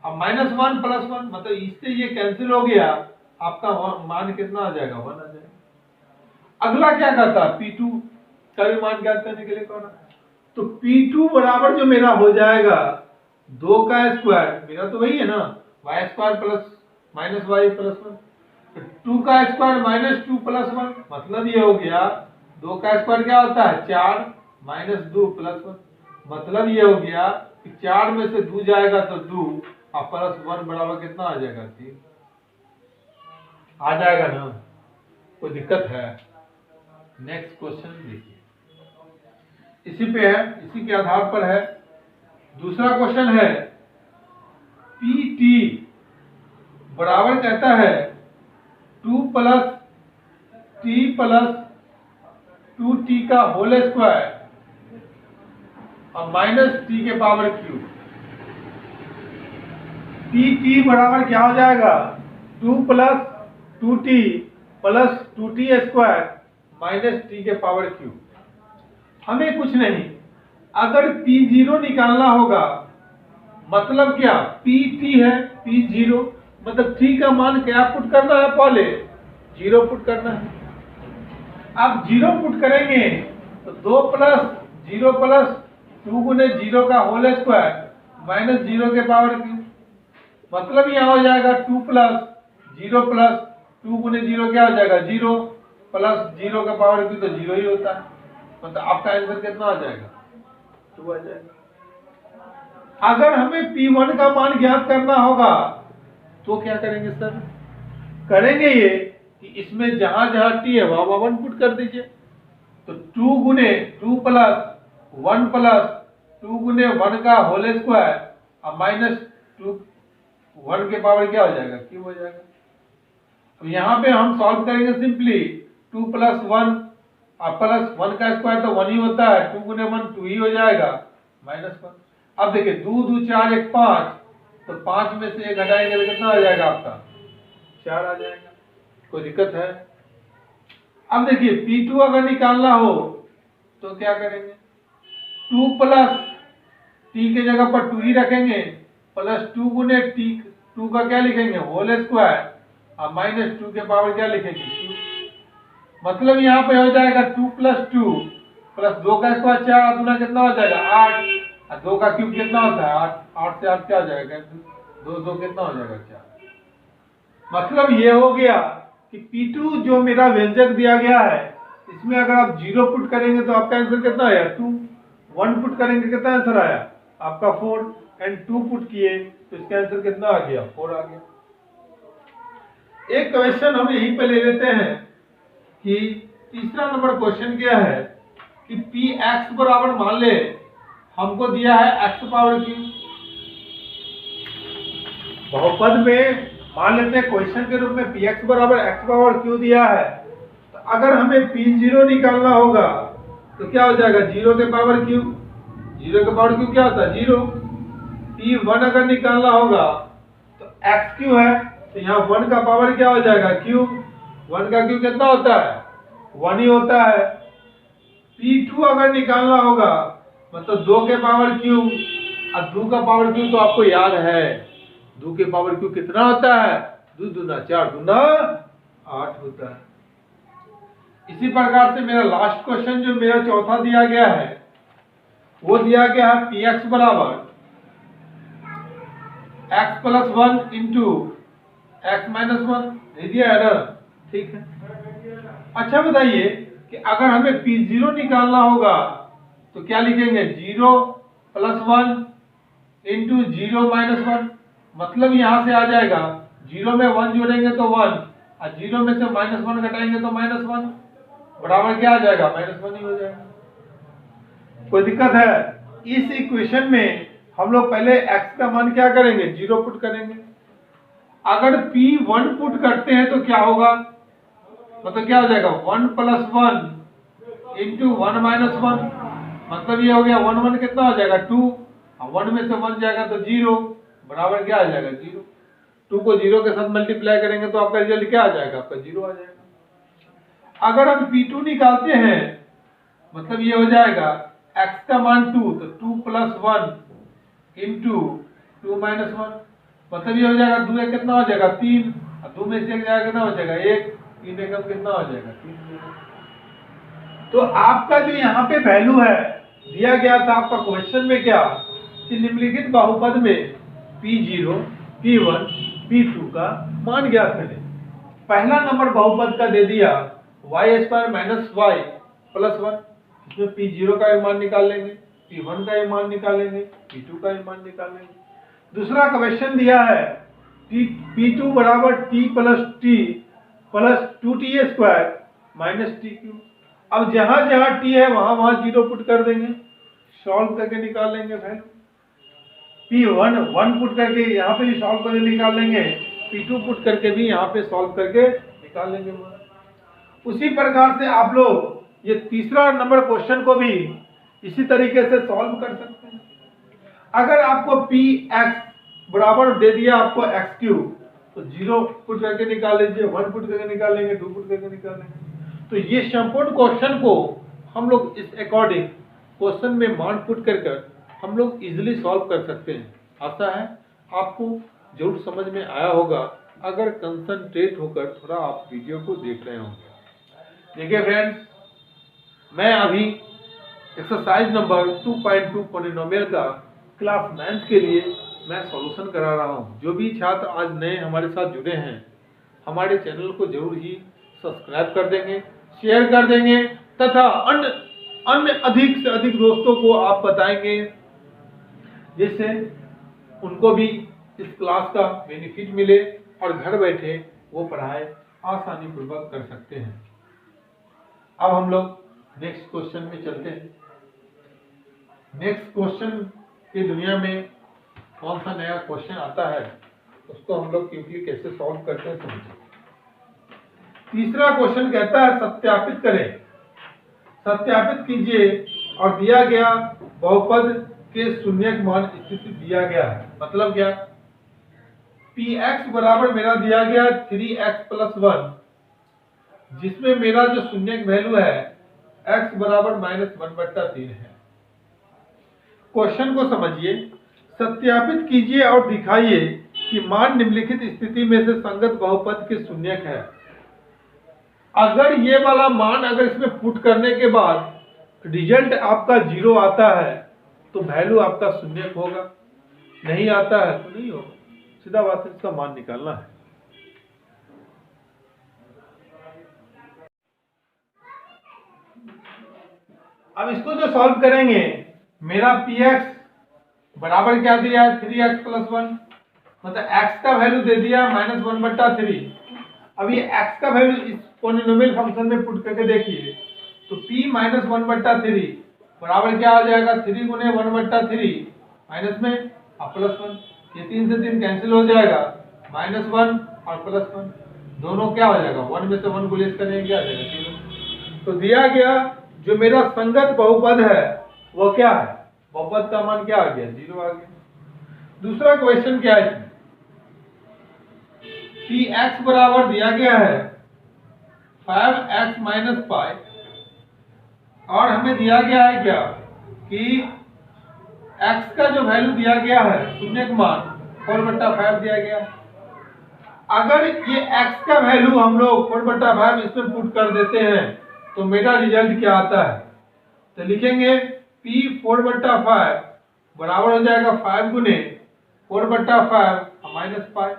Speaker 1: अब माइनस 1 प्लस 1 मतलब इससे ये कैंसिल हो गया, आपका मान कितना आ जाएगा, 1 आ जाएगा। अगला क्या करता है, P2 का भी मान ज्ञात करने के लिए कौन, तो P2 बराबर जो मेरा हो जाएगा 2 का स्क्वायर, मेरा तो वही है ना, y square plus minus y plus 1, तो 2 का स्क्वायर माइनस 2 प्लस 1, मतलब ये हो गया 2 का स्क्वायर क्या होता है 4 माइनस 2 प्लस 1, मतलब ये हो गया कि 4 में से 2 जाएगा तो 2 और प्लस 1 बराबर कितना आ जाएगा, 3 आ जाएगा ना, कोई दिक्कत है। नेक्स्ट क्वेश्चन देखिए, इसी पे है, इसी के आधार पर है। दूसरा क्वेश्चन है PT बराबर कहता है 2 प्लस t प्लस 2t का होल स्क्वायर और माइनस t के पावर क्यूब। PT बराबर क्या हो जाएगा, 2 plus 2t plus 2t square minus t के पावर क्यूब। हमें कुछ नहीं, अगर P0 निकालना होगा, मतलब क्या, PT है P0 मतलब t का मान क्या पुट करना है, पहले 0 पुट करना है। अब 0 पुट करेंगे तो 2 प्लस 0 प्लस 2 गुने 0 का होल स्क्वायर माइनस 0 के पावर क्यूब, मतलब यहाँ हो जाएगा 2 प्लस 0 प्लस 2 गुने 0 क्या हो जाएगा, 0 प्लस 0 का पावर क्यूब तो 0 ही होता है, मतलब आपका आंसर कितना आ जाएगा, 2 आ जाएगा। अगर हमें P1 का मान ज्ञात करना होगा तो क्या करेंगे सर, करेंगे ये कि इसमें जहां जहां t है वहां 1 पुट कर दीजिए, तो 2 गुने 2 प्लस 1 प्लस 2 गुने 1 का होल स्क्वायर और माइनस 2 1 के पावर क्या हो जाएगा, क्यूब हो जाएगा। अब यहाँ पे हम सॉल्व करेंगे सिंपली, 2 प्लस 1 और प्लस 1 का स्क्वायर तो 1 ही होता है, 2 गुने 1 2 ही हो जाएगा माइनस 1। अब देखिए 2 2 4 1 5, तो 5 में से 1 हटाएंगे तो कितना आ जाएगा आपका, 4 आ जाएगा, कोई दिक्कत है। अब देखिए P2 अगर निकालना हो तो क्या करेंगे, 2 प्लस t के जगह पर 2 ही रखेंगे, प्लस 2 गुने t 2 का क्या लिखेंगे, होल स्क्वायर और माइनस 2 के पावर क्या लिखेंगे, क्यूब। मतलब यहाँ पे हो जाएगा 2 प्लस 2 प्लस 2 का स्क्वायर 4 दूना कितना हो जाएगा 8, और 2 का क्यूब कितना होता है 8, 8 से 8 क्या हो जाएगा, 2 2 कितना हो जाएगा 4। मतलब ये हो गया कि P2 जो मेरा व्यंजक दिया गया है, इसमें अगर आप 0 पुट करेंगे तो आपका आंसर कितना आया 2, 1 पुट करेंगे कितना आंसर आया आपका 4, एंड 2 पुट किए तो इसका आंसर कितना आ गया, 4 आ गया। एक क्वेश्चन हम यहीं पे ले लेते हैं कि तीसरा नंबर क्वेश्चन क्या है कि Px बराबर मान ले हमको दिया है x पावर क्यूब, बहुपद में मान लेते हैं क्वेश्चन के रूप में Px बराबर x पावर क्यू दिया है, तो अगर हमें P0 निकालना होगा तो क्या हो जाएगा, 0 के पावर क्यूब, 0 के पावर क्यूब क्या होता है 0। P1 अगर निकालना होगा तो x क्यू है, तो यहाँ 1 का पावर क्या हो जाएगा क्यूब, 1 का क्यूब कितना होता है 1 ही होता है। P2 अगर निकालना होगा मतलब 2 के पावर क्यूब, और 2 का पावर क्यूब तो आपको याद है 2 के पावर क्यूब कितना होता है, 2 दूना 4 दूना 8 होता है। इसी प्रकार से मेरा लास्ट क्वेश्चन जो मेरा चौथा दिया गया है वो दिया गया है Px बराबर x plus 1 into x minus 1, नहीं दिया है ना, ठीक है। अच्छा बताइए कि अगर हमें P0 निकालना होगा तो क्या लिखेंगे? 0 प्लस 1 इंटू 0 माइनस 1। मतलब यहां से आ जाएगा 0 में 1 जोड़ेंगे तो 1 और 0 में से माइनस 1 घटाएंगे तो माइनस 1 बराबर क्या आ जाएगा? माइनस 1 ही हो जाएगा। कोई दिक्कत है? इस इक्वेशन में हम लोग पहले x का मान क्या करेंगे? 0 पुट करेंगे। अगर P1 पुट करते हैं तो क्या होगा? मतलब क्या हो जाएगा? 1 प्लस 1 इंटू 1 माइनस 1। मतलब ये हो गया 1 1 कितना हो जाएगा? 2। 1 में से 1 जाएगा तो 0 बराबर क्या आ जाएगा? 0। 2 को 0 के साथ मल्टीप्लाई करेंगे तो आपका रिजल्ट क्या आ जाएगा? आपका 0 आ जाएगा। अगर हम P2 निकालते हैं मतलब ये हो जाएगा x का मान 2 तो 2 प्लस 1 इंटू 2 माइनस 1। मतलब ये हो जाएगा 2 एक कितना हो जाएगा? 3 और 2 में से एक जाएगा कितना हो जाएगा? 1। 3 एकम कितना हो जाएगा? 3। तो आपका जो यहाँ पे वैल्यू है दिया गया था आपका क्वेश्चन में क्या कि निम्नलिखित बहुपद में P0 P1 P2 का मान ज्ञात करें। पहला नंबर बहुपद का दे दिया y² माइनस y प्लस 1। इसमें P0 का मान निकाल लेंगे, P1 का मान निकालेंगे, P2 का मान निकालेंगे। दूसरा क्वेश्चन दिया है P2 बराबर t plus t plus 2t² minus t3। अब जहां जहां t है वहां वहां 0 पुट कर देंगे, सॉल्व करके निकाल लेंगे वैल्यू। P1 1 पुट करके यहाँ पे भी सॉल्व करके निकाल लेंगे, P2 पुट करके भी यहाँ पे सॉल्व करके निकाल लेंगे। उसी प्रकार से आप लोग ये तीसरा नंबर क्वेश्चन को भी इसी तरीके से सॉल्व कर सकते हैं। अगर आपको Px बराबर दे दिया आपको x³ तो 0 पुट करके निकाल लीजिए, 1 पुट करके निकाल लेंगे, 2 पुट करके निकाल लेंगे। तो ये संपूर्ण क्वेश्चन को हम लोग इस अकॉर्डिंग क्वेश्चन में मान पुट कर हम लोग इजीली सॉल्व कर सकते हैं। आशा है आपको जरूर समझ में आया होगा अगर कंसंट्रेट होकर थोड़ा आप वीडियो को देख रहे होंगे। देखिए फ्रेंड्स, मैं अभी एक्सरसाइज नंबर 2.2 पॉलिनोमियल का क्लास 9th के लिए मैं सॉल्यूशन करा रहा हूं। जो भी छात्र आज नए हमारे साथ जुड़े हैं हमारे चैनल को जरूर ही सब्सक्राइब कर देंगे, शेयर कर देंगे तथा अन्य अधिक से अधिक दोस्तों को आप बताएंगे जिससे उनको भी इस क्लास का बेनिफिट मिले और घर बैठे वो पढ़ाई आसानी पूर्वक कर सकते हैं। अब हम लोग नेक्स्ट क्वेश्चन में चलते हैं। नेक्स्ट क्वेश्चन की दुनिया में कौन सा नया क्वेश्चन आता है उसको हम लोग क्विकली कैसे सॉल्व करते हैं समझिए। तीसरा क्वेश्चन कहता है सत्यापित करें। सत्यापित कीजिए और दिया गया बहुपद के शून्यक मान स्थिति दिया गया है। मतलब क्या? Px बराबर मेरा दिया गया 3x प्लस 1 जिसमें मेरा जो शून्यक वैल्यू है x बराबर -1/3 है। क्वेश्चन को समझिए, सत्यापित कीजिए और दिखाइए कि मान निम्नलिखित स्थिति में से संगत बहुपद के शून्यक है। अगर ये वाला मान अगर इसमें पुट करने के बाद रिजल्ट आपका 0 आता है तो वैल्यू आपका शून्यक होगा, नहीं आता है तो नहीं होगा। सीधा बात है, इसका मान निकालना है। अब इसको जो सॉल्व करेंगे मेरा Px बराबर क्या दिया है 3x प्लस 1 मतलब x का वैल्यू दे दिया -1/3। अब ये x का वैल्यू इस पॉलिनोमियल फंक्शन में पुट करके देखिए तो p -1/3 बराबर क्या आ जाएगा 3 गुने 1/3 माइनस में और प्लस 1। ये 3 से 3 कैंसिल हो जाएगा, -1 और प्लस 1 दोनों क्या हो जाएगा 1 में से 1 गुलेस करेंगे क्या आ जाएगा 0। तो दिया गया जो मेरा संगत बहुपद है वो क्या है? बहुपद का मान क्या आ गया? 0 आ गया। दूसरा क्वेश्चन क्या है इसमें? Px बराबर दिया गया है 5x माइनस पाई और हमें दिया गया है क्या कि x का जो वैल्यू दिया गया है शून्यक मान 4/5 दिया गया है। अगर ये x का वैल्यू हम लोग 4/5 इसमें पुट कर देते हैं तो मेरा रिजल्ट क्या आता है? तो लिखेंगे p 4/5 बराबर हो जाएगा 5 गुने 4/5 माइनस पाई।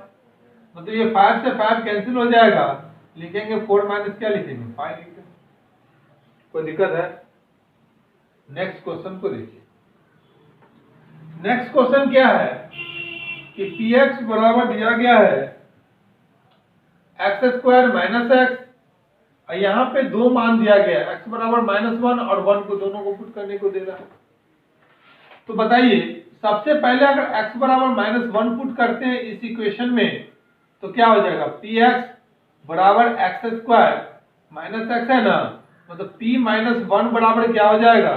Speaker 1: मतलब ये 5 से 5 कैंसिल हो जाएगा लिखेंगे 4 माइनस क्या लिखेंगे 5 लिखेंगे। कोई दिक्कत है? नेक्स्ट क्वेश्चन को देखिए। नेक्स्ट क्वेश्चन क्या है कि px बराबर दिया गया है एक्स स्क्वायर माइनस एक्स, और यहाँ पे दो मान दिया गया है x बराबर -1 और 1 को, दोनों को पुट करने को दे रहा है। तो बताइए सबसे पहले अगर x बराबर -1 पुट करते हैं इस इक्वेशन में तो क्या हो जाएगा, px बराबर एक्स स्क्वायर माइनस एक्स है ना, मतलब p -1 बराबर क्या हो जाएगा,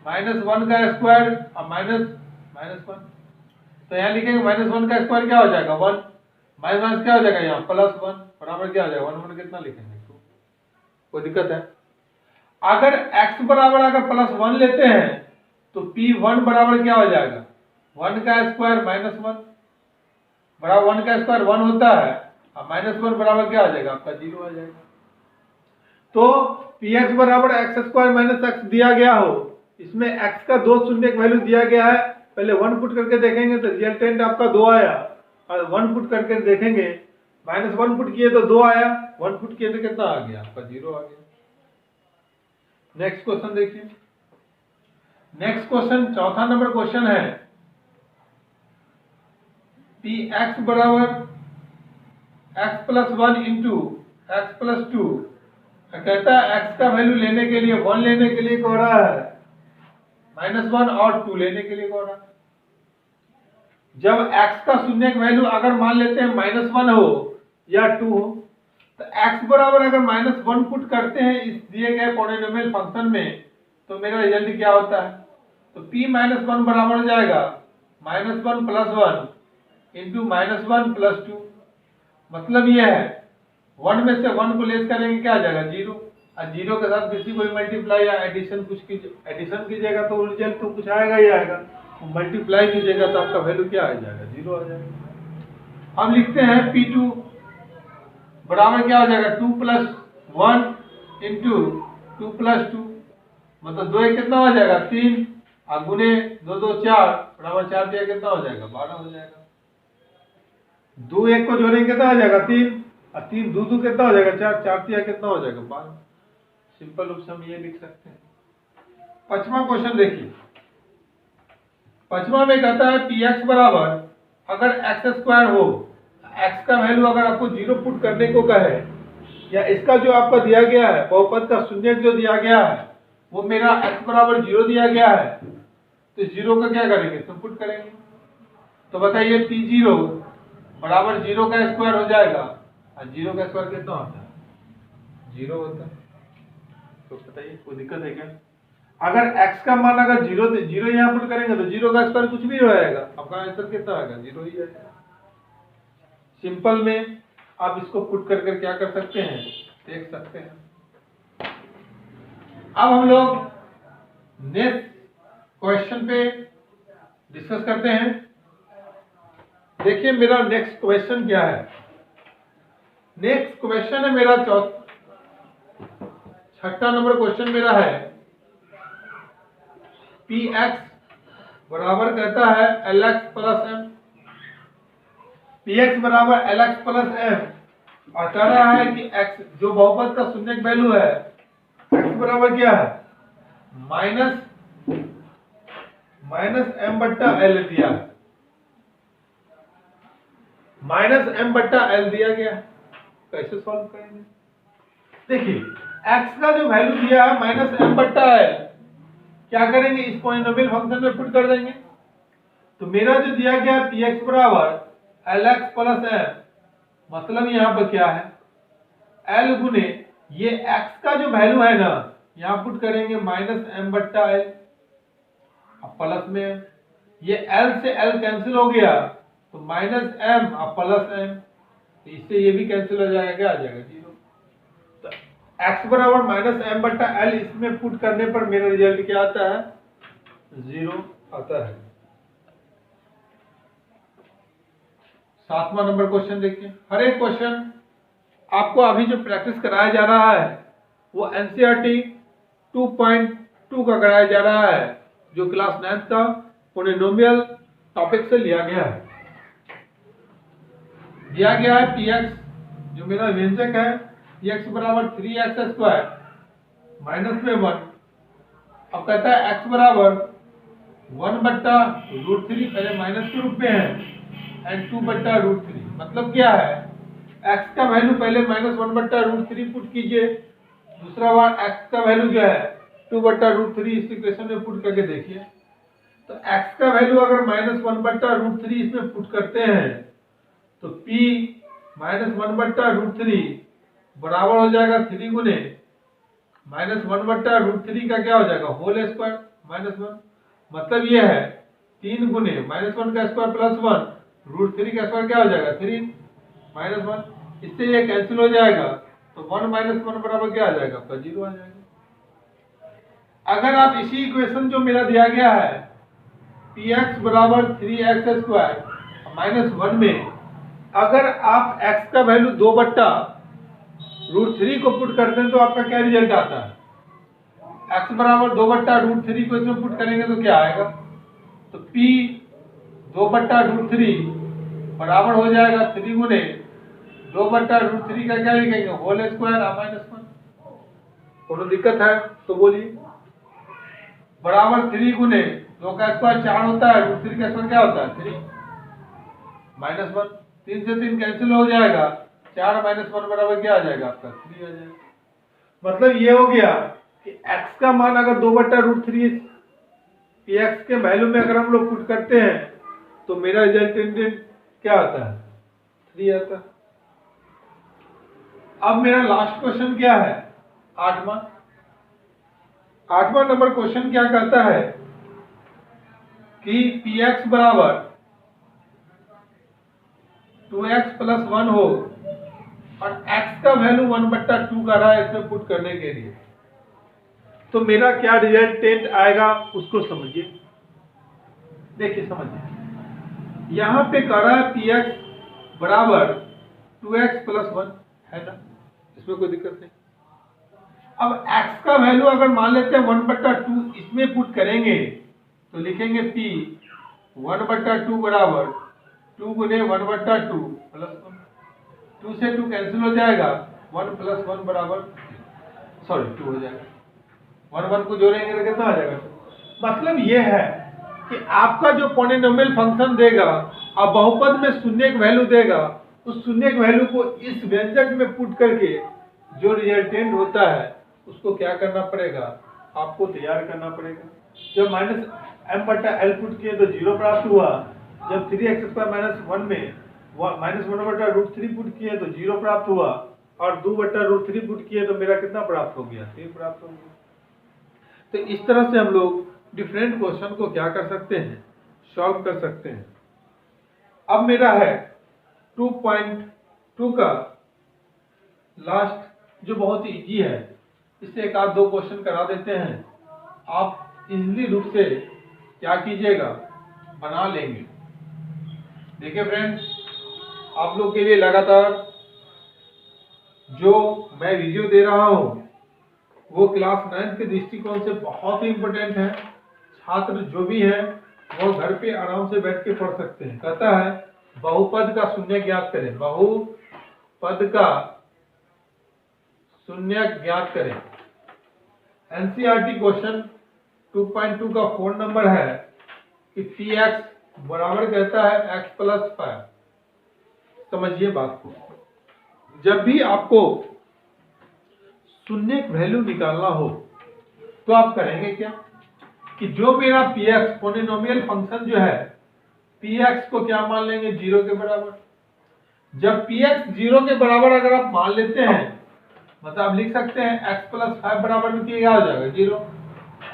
Speaker 1: -1 का स्क्वायर और -1। तो यहाँ लिखेंगे -1 का स्क्वायर क्या हो जाएगा 1, माइनस क्या हो जाएगा यहाँ +1 बराबर क्या हो जाएगा 1 कितना लिखेंगे 2। कोई दिक्कत है? अगर x बराबर अगर +1 लेते हैं तो p1 बराबर क्या हो जाएगा 1 का स्क्वायर -1 बराबर 1 का स्क्वायर 1 होता है और -1 बराबर क्या हो जाएगा आपका 0 आ जाएगा। तो px बराबर एक्स स्क्वायर माइनस एक्स दिया गया हो, इसमें x का दो शून्य का वैल्यू दिया गया है, पहले 1 पुट करके देखेंगे तो रिजल्टेंट आपका 2 आया, और 1 पुट करके देखेंगे -1 पुट किए तो 2 आया, 1 पुट किए तो कितना आ गया आपका 0 आ गया। नेक्स्ट क्वेश्चन देखिए। नेक्स्ट क्वेश्चन चौथा नंबर क्वेश्चन है px बराबर x + 1 इंटू x + 2, कहता है x का वैल्यू लेने के लिए 1 लेने के लिए कह रहा है, -1 और 2 लेने के लिए कह रहा है। जब x का शून्य का वैल्यू अगर मान लेते हैं -1 हो या 2 हो, तो x बराबर अगर -1 पुट करते हैं इस दिए गए पॉलिनोमियल फंक्शन में तो मेरा रिजल्ट क्या होता है, तो p -1 बराबर हो जाएगा -1 + 1 इंटू -1 + 2। मतलब यह है 1 में से 1 को लेस करेंगे क्या आ जाएगा 0, और 0 के साथ किसी को मल्टीप्लाई या एडिशन कीजिएगा तो रिजल्ट तो कुछ आएगा ही आएगा, मल्टीप्लाई कीजिएगा तो आपका वैल्यू क्या आ जाएगा 0 आ जाएगा। अब लिखते हैं p2 बराबर क्या हो जाएगा 2 + 1 इंटू 2 + 2, मतलब 2 कितना हो जाएगा 3 और गुने 2 2 4 बराबर 4 दिया कितना हो जाएगा 12 हो जाएगा। 2 1 को जोड़ेंगे कितना हो जाएगा 3 और 3 2 2 कितना हो जाएगा 4, 4 दिया कितना हो जाएगा 12। सिंपल रूप से हम ये लिख सकते हैं। पांचवा क्वेश्चन देखिए। पांचवा में कहता है px बराबर अगर एक्स स्क्वायर हो, x का वैल्यू अगर आपको 0 पुट करने को कहे, या इसका जो आपका दिया गया है बहुपद का शून्य जो दिया गया है वो मेरा x बराबर 0 दिया गया है, तो 0 का क्या करेंगे तो पुट करेंगे। तो बताइए p0 बराबर 0 का स्क्वायर हो जाएगा, और 0 का स्क्वायर कितना होता है 0 होता है। तो बताइए कोई दिक्कत है क्या? अगर x का मान अगर 0 यहाँ पुट करेंगे तो 0 का स्क्वायर कुछ भी हो जाएगा, आपका आंसर कितना आएगा 0 ही आएगा। सिंपल में आप इसको पुट कर क्या कर सकते हैं देख सकते हैं। अब हम लोग नेक्स्ट क्वेश्चन पे डिस्कस करते हैं। देखिए मेरा नेक्स्ट क्वेश्चन क्या है। नेक्स्ट क्वेश्चन है मेरा छठा नंबर क्वेश्चन मेरा है px बराबर कहता है lx + m, px बराबर lx + m, और कह रहा है कि x जो बहुपद का शून्य वैल्यू है x बराबर क्या है -m/l दिया, -m/l दिया गया। कैसे सॉल्व करेंगे? देखिए x का जो वैल्यू दिया है -m/l, क्या करेंगे इस पॉलिनोमियल फंक्शन में पुट कर देंगे। तो मेरा जो दिया गया px बराबर lx + m, मतलब यहाँ पर क्या है l गुने ये x का जो वैल्यू है ना यहाँ पुट करेंगे -m/l, अब प्लस में ये l से l कैंसिल हो गया तो -m और +m, तो इससे ये भी कैंसिल हो जाएगा, क्या आ जाएगा 0। तो x बराबर -m/l इसमें पुट करने पर मेरा रिजल्ट क्या आता है 0 आता है। 7वां नंबर क्वेश्चन देखिए। हर एक क्वेश्चन आपको अभी जो प्रैक्टिस कराया जा रहा है वो एनसीईआरटी 2.2 का कराया जा रहा है, जो क्लास 9 का पॉलिनोमियल टॉपिक से लिया गया है। दिया गया है px जो मेरा व्यंजक है x बराबर 3x² माइनस में 1। अब कहता है x बराबर 1/√3, पहले माइनस के रूप में है, एंड 2/√3। मतलब क्या है, x का वैल्यू पहले -1/√3 पुट कीजिए, दूसरा बार x का वैल्यू जो है 2/√3 इस इक्वेशन में पुट करके देखिए। तो x का वैल्यू अगर -1/√3 इसमें पुट करते हैं तो p -1/√3 बराबर हो जाएगा 3 गुने -1/√3 का क्या हो जाएगा होल स्क्वायर -1। मतलब ये है 3 गुने -1 का स्क्वायर प्लस 1 √3 का स्क्वायर क्या हो जाएगा 3 -1। इससे ये कैंसिल हो जाएगा तो 1 - 1 बराबर क्या आ जाएगा आपका 0 आ जाएगा। अगर आप इसी इक्वेशन जो मेरा दिया गया है px बराबर 3x² -1 में अगर आप x का वैल्यू 2/√3 को पुट करते हैं तो आपका क्या रिजल्ट आता है, x बराबर 2/√3 को इसमें पुट करेंगे तो क्या आएगा, तो p 2/√3 बराबर हो जाएगा 3 गुने 2/√3 का क्या लिखेंगे होल स्क्वायर -1। कोनो दिक्कत है तो बोलिए। बराबर 3 गुने 2 का स्क्वायर 4 होता है, √3 का स्क्वायर क्या होता है 3 -1। 3 से 3 कैंसिल हो जाएगा, 4 - 1 बराबर क्या आ जाएगा आपका 3 आ जाएगा। मतलब ये हो गया कि x का मान अगर 2/√3 px के वैल्यू में अगर हम लोग पुट करते हैं तो मेरा रिजल्टेंट क्या आता है 3 आता है। अब मेरा लास्ट क्वेश्चन क्या है 8वां नंबर क्वेश्चन क्या कहता है कि px बराबर 2x + 1 हो और x का वैल्यू 1/2 का रहा है इसमें पुट करने के लिए, तो मेरा क्या रिजल्टेंट आएगा उसको समझिए। देखिए समझिए, यहां पे कह रहा है px बराबर 2x + 1 है ना, इसमें कोई दिक्कत नहीं। अब x का वैल्यू अगर मान लेते हैं 1/2 इसमें पुट करेंगे तो लिखेंगे p 1/2 बराबर 2 गुने 1/2 प्लस 1। 2 से 2 कैंसिल हो जाएगा, 1 + 1 बराबर 2 हो जाएगा। 1 1 को जोड़ेंगे तो कितना आ जाएगा। मतलब ये है कि आपका जो पॉलिनोमियल फंक्शन देगा और बहुपद में शून्य की वैल्यू देगा, उस शून्य की वैल्यू को इस व्यंजक में पुट करके जो रिजल्टेंट होता है उसको क्या करना पड़ेगा, आपको तैयार करना पड़ेगा। जब -m/l पुट किए तो 0 प्राप्त हुआ, जब 3x² -1 में -1/√3 पुट किए तो 0 प्राप्त हुआ, और 2/√3 पुट किए तो मेरा कितना प्राप्त हो गया 3 प्राप्त हो गया। तो इस तरह से हम लोग डिफरेंट क्वेश्चन को क्या कर सकते हैं, सॉल्व कर सकते हैं। अब मेरा है 2.2 का लास्ट जो बहुत ही इजी है, इससे एक आध दो क्वेश्चन करा देते हैं। आप इजीली रूप से क्या कीजिएगा बना लेंगे। देखिए फ्रेंड्स, आप लोग के लिए लगातार जो मैं वीडियो दे रहा हूँ वो क्लास 9 के दृष्टिकोण से बहुत ही इम्पोर्टेंट है। छात्र जो भी है वो घर पे आराम से बैठ के पढ़ सकते हैं। कहता है बहुपद का शून्य ज्ञात करें, बहुपद का शून्य ज्ञात करें। एनसीईआरटी क्वेश्चन 2.2 का 4 नंबर है कि px बराबर कहता है x + 5। समझिए बात को, जब भी आपको शून्य वैल्यू निकालना हो तो आप करेंगे क्या कि जो मेरा px पॉलिनोमियल फंक्शन जो है px को क्या मान लेंगे 0 के बराबर। जब px 0 के बराबर अगर आप मान लेते हैं, मतलब आप लिख सकते हैं x + 5 बराबर में क्या हो जाएगा 0।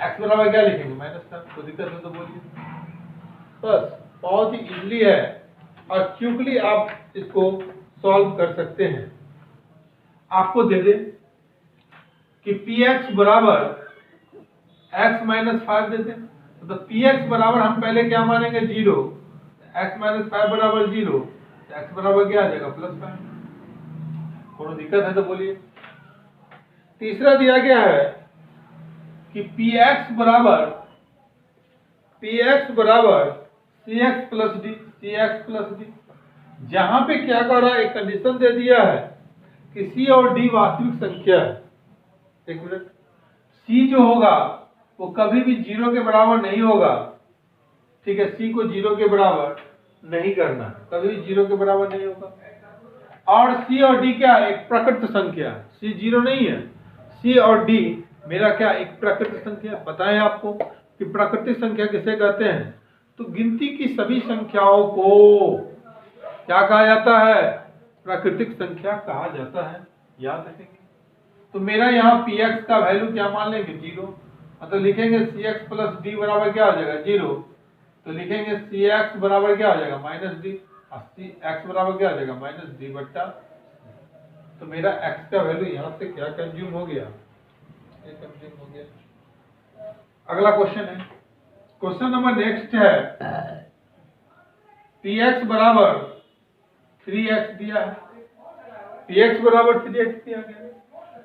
Speaker 1: x बराबर क्या लिखेंगे -5। कोई दिक्कत नहीं तो बोलिए, बस बहुत ही इजीली है और क्विकली आप इसको सॉल्व कर सकते हैं। आपको दे दे कि px बराबर x - 5 देते हैं, तो px बराबर हम पहले क्या मानेंगे 0, x - 5 बराबर 0, तो x बराबर क्या आ जाएगा +5। कोनो दिक्कत है तो बोलिए। तीसरा दिया गया है कि px बराबर cx + d, जहां पे क्या कर रहा है एक कंडीशन दे दिया है कि सी और डी वास्तविक संख्या है। एक मिनट, सी जो होगा वो कभी भी 0 के बराबर नहीं होगा। ठीक है, सी को 0 के बराबर नहीं करना, कभी भी 0 के बराबर नहीं होगा। और सी और डी क्या है? एक प्रकृत संख्या। सी 0 नहीं है, सी और डी मेरा क्या? एक प्राकृतिक संख्या। पता है आपको कि प्राकृतिक संख्या किसे कहते हैं? तो गिनती की सभी संख्याओं को क्या कहा जाता है? प्राकृतिक संख्या कहा जाता है। याद रखेंगे। तो मेरा यहाँ px का वैल्यू क्या मान लेंगे? 0। मतलब लिखेंगे cx प्लस डी बराबर क्या आ जाएगा? 0। तो लिखेंगे cx बराबर क्या आ जाएगा? -d। x बराबर क्या आ जाएगा? -d बट्टा। तो मेरा x का वैल्यू यहाँ से क्या कंज्यूम हो गया? ये कंज्यूम हो गया। अगला क्वेश्चन है, क्वेश्चन नंबर नेक्स्ट है, px बराबर 3x दिया है। px बराबर 3x दिया गया।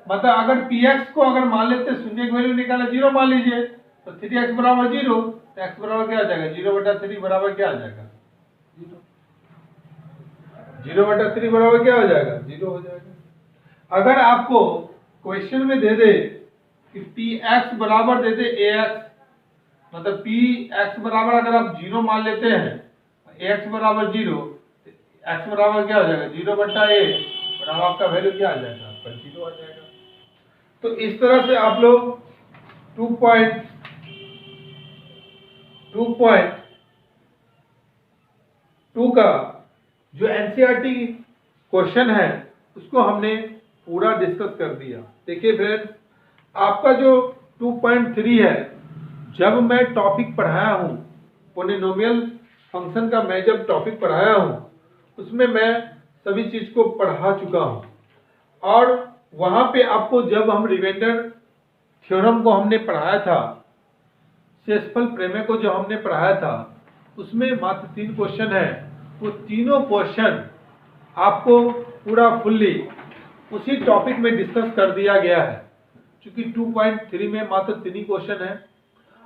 Speaker 1: मतलब अगर px को अगर मान लेते शून्य की वैल्यू निकाला 0 मान लीजिए, तो 3x बराबर 0, तो x बराबर क्या आ जाएगा? 0/3 बराबर क्या आ जाएगा? 0। 0/3 बराबर क्या हो जाएगा? 0 हो जाएगा। अगर आपको क्वेश्चन में दे दे कि px बराबर दे दे ax, मतलब px बराबर अगर आप 0 मान लेते हैं, ax बराबर 0, x बराबर क्या हो जाएगा? 0/a बराबर आपका वैल्यू क्या आ जाएगा? आपका 0 आ जाएगा। तो इस तरह से आप लोग 2.2 का जो एनसीईआरटी क्वेश्चन है उसको हमने पूरा डिस्कस कर दिया। देखिए फ्रेंड्स, आपका जो 2.3 है, जब मैं टॉपिक पढ़ाया हूँ पोलिनोमियल फंक्शन का, मैं जब टॉपिक पढ़ाया हूँ उसमें मैं सभी चीज को पढ़ा चुका हूँ। और वहां पे आपको जब हम रिमाइंडर थ्योरम को हमने पढ़ाया था, शेषफल प्रमेय को जो हमने पढ़ाया था, उसमें मात्र 3 क्वेश्चन है। वो तीनों क्वेश्चन आपको पूरा फुल्ली उसी टॉपिक में डिस्कस कर दिया गया है। क्योंकि 2.3 में मात्र 3 ही क्वेश्चन है,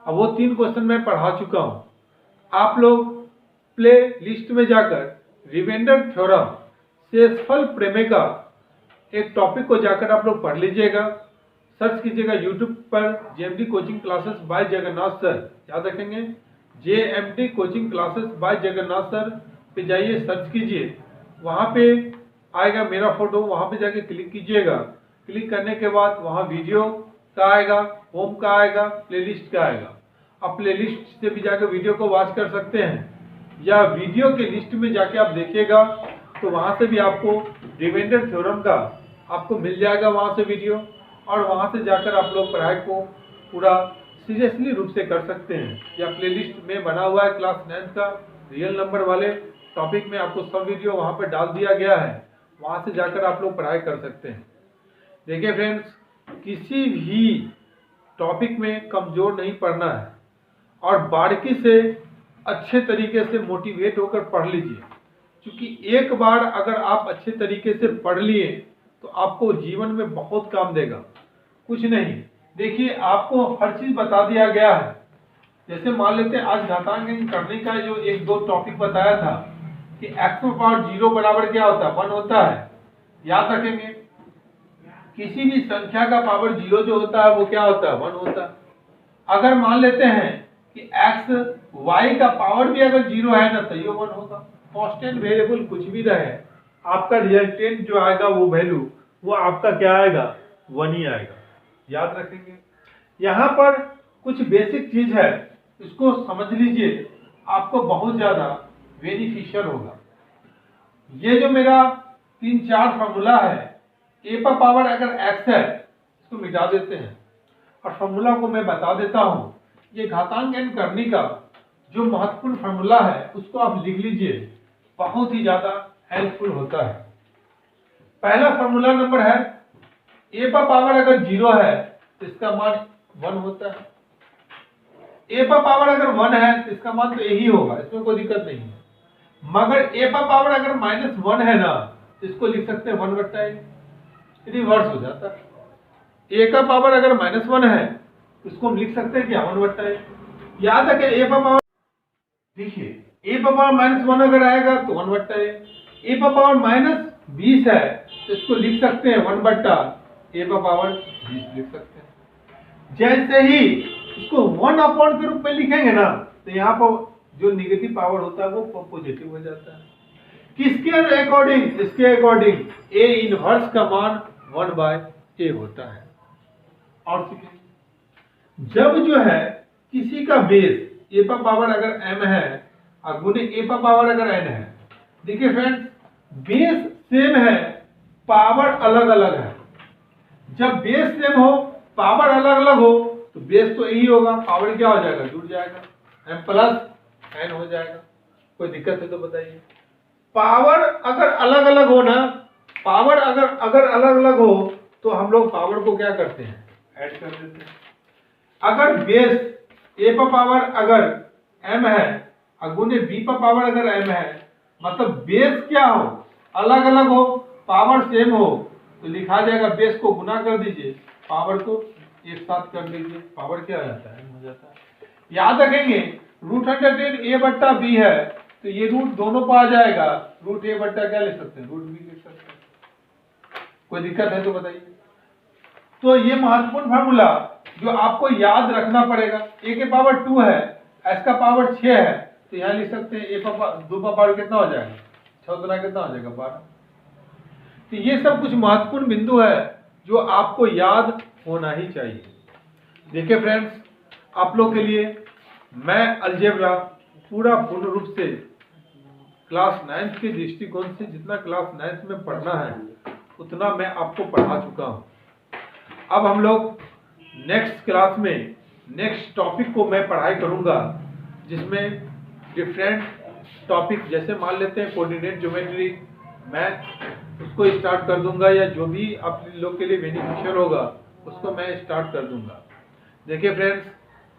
Speaker 1: अब वो 3 क्वेश्चन मैं पढ़ा चुका हूँ। आप लोग प्ले लिस्ट में जाकर रिमाइंडर थ्योरम शेषफल प्रमेय का एक टॉपिक को जाकर आप लोग पढ़ लीजिएगा। सर्च कीजिएगा यूट्यूब पर JMD coaching classes bye Jagannath sir. याद रखेंगे, JMD coaching classes bye Jagannath sir पे जाइए, सर्च कीजिए, वहाँ पे आएगा मेरा फोटो, वहाँ पे जाके क्लिक कीजिएगा। क्लिक करने के बाद वहाँ वीडियो का आएगा, होम का आएगा, प्लेलिस्ट का आएगा। आप प्लेलिस्ट से भी जाकर वीडियो को वॉच कर सकते हैं, या वीडियो के लिस्ट में जाके आप देखिएगा तो वहाँ से भी आपको रिमाइंडर थ्योरम का आपको मिल जाएगा वहाँ से वीडियो, और वहाँ से जाकर आप लोग पढ़ाई को पूरा सीरियसली रूप से कर सकते हैं। या प्लेलिस्ट में बना हुआ है क्लास 9 का रियल नंबर वाले टॉपिक में, आपको सब वीडियो वहाँ पर डाल दिया गया है, वहाँ से जाकर आप लोग पढ़ाई कर सकते हैं। देखिए फ्रेंड्स, किसी भी टॉपिक में कमज़ोर नहीं पढ़ना है, और बारीकी से अच्छे तरीके से मोटिवेट होकर पढ़ लीजिए। क्योंकि एक बार अगर आप अच्छे तरीके से पढ़ लिए तो आपको जीवन में बहुत काम देगा। कुछ नहीं, देखिए आपको हर चीज बता दिया गया है। जैसे मान लेते हैं आज घातांकन करने का जो 1-2 टॉपिक बताया था कि x⁻0 बराबर क्या होता है? 1 होता है। याद रखेंगे, किसी भी संख्या का पावर 0 जो होता है वो क्या होता है? 1 होता है। अगर मान लेते हैं कि x y का पावर भी अगर 0 है ना, तो ये 1 होगा। कांस्टेंट वेरिएबल कुछ भी रहे, आपका रिजल्टेंट जो आएगा वो वैल्यू वो आपका क्या आएगा? 1 ही आएगा। याद रखेंगे। यहाँ पर कुछ बेसिक चीज है, इसको समझ लीजिए, आपको बहुत ज्यादा बेनिफिशियल होगा। ये जो मेरा 3-4 फार्मूला है, a का पावर अगर x है, इसको मिटा देते हैं और फार्मूला को मैं बता देता हूँ। ये घातांकन करने का जो महत्वपूर्ण फार्मूला है उसको आप लिख लीजिए, बहुत ही ज्यादा हेल्पफुल होता है। पहला फार्मूला नंबर है, a का पावर अगर 0 है तो इसका मान 1 होता है। a का पावर अगर 1 है तो इसका मान तो यही होगा, इसमें कोई दिक्कत नहीं है। मगर a का पावर अगर -1 है ना, तो इसको लिख सकते हैं 1/a, रिवर्स हो जाता है। a का पावर अगर -1 है तो इसको हम लिख सकते हैं क्या? 1/a। याद रखें, a का पावर, देखिए a का पावर -1 अगर आएगा तो 1/a, a का पावर 20 है तो इसको लिख सकते हैं 1/a⁻20 लिख सकते हैं। जैसे ही इसको 1 के रूप में लिखेंगे ना तो यहाँ पर जो निगेटिव पावर होता है वो पॉजिटिव हो जाता है। किसके अकॉर्डिंग? इसके अकॉर्डिंग a इनवर्स का मान 1/a होता है। और जब जो है किसी का बेस a पर पावर अगर m है और गुने a पर पावर अगर n है, देखिए फ्रेंड्स बेस सेम है, पावर अलग अलग है। जब बेस सेम हो पावर अलग अलग हो तो बेस तो यही होगा, पावर क्या हो जाएगा? जुड़ जाएगा, m प्लस n हो जाएगा। कोई दिक्कत है तो बताइए। पावर अगर अलग अलग हो ना, पावर अगर अलग अलग हो तो हम लोग पावर को क्या करते हैं? ऐड कर देते हैं। अगर बेस a पर पावर अगर m है और गुने b पर पावर अगर m है, मतलब बेस क्या हो? अलग अलग हो, पावर सेम हो तो लिखा जाएगा बेस को गुना कर दीजिए, पावर को एक साथ कर लीजिए, पावर क्या आ जाता है? हो जाता है। याद रखेंगे √110a/b है तो ये रूट दोनों पर आ जाएगा, √a/ क्या लिख सकते हैं? √b लिख सकते हैं। कोई दिक्कत है तो बताइए। तो ये महत्वपूर्ण फार्मूला जो आपको याद रखना पड़ेगा। a के पावर 2 है, s का पावर 6 है तो यहाँ लिख सकते हैं a पर 2 का पावर कितना हो जाएगा? 6 गुना कितना हो जाएगा? 12। तो ये सब कुछ महत्वपूर्ण बिंदु है जो आपको याद होना ही चाहिए। देखिए फ्रेंड्स, आप लोग के लिए मैं अलजेब्रा पूरा पूर्ण रूप से क्लास 9th के दृष्टिकोण से जितना क्लास 9th में पढ़ना है उतना मैं आपको पढ़ा चुका हूँ। अब हम लोग नेक्स्ट क्लास में नेक्स्ट टॉपिक को मैं पढ़ाई करूँगा, जिसमें डिफरेंट टॉपिक जैसे मान लेते हैं कोऑर्डिनेट ज्योमेट्री, मैं उसको स्टार्ट कर दूंगा, या जो भी आप लोग के लिए बेनिफिशियल होगा उसको मैं स्टार्ट कर दूंगा। देखिए फ्रेंड्स,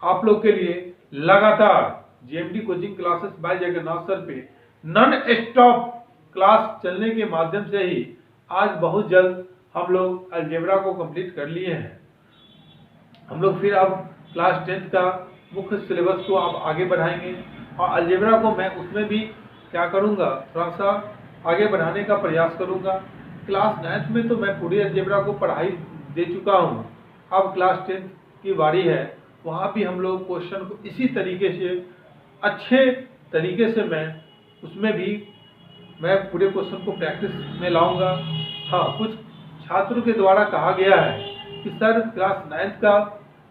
Speaker 1: आप लोग के लिए लगातार GMD coaching classes bye Jagannath sir पे नॉन स्टॉप क्लास चलने के माध्यम से ही आज बहुत जल्द हम लोग अलजेब्रा को कंप्लीट कर लिए हैं। हम लोग फिर अब क्लास 10th का मुख्य सिलेबस को अब आगे बढ़ाएंगे और अलजेब्रा को मैं उसमें भी क्या करूंगा? थोड़ा सा आगे बढ़ाने का प्रयास करूंगा। क्लास 9th में तो मैं पूरी अलजेब्रा को पढ़ाई दे चुका हूं, अब क्लास 10th की बारी है, वहां भी हम लोग क्वेश्चन को इसी तरीके से अच्छे तरीके से मैं उसमें भी मैं पूरे क्वेश्चन को प्रैक्टिस में लाऊंगा। हाँ, कुछ छात्रों के द्वारा कहा गया है कि सर क्लास 9th का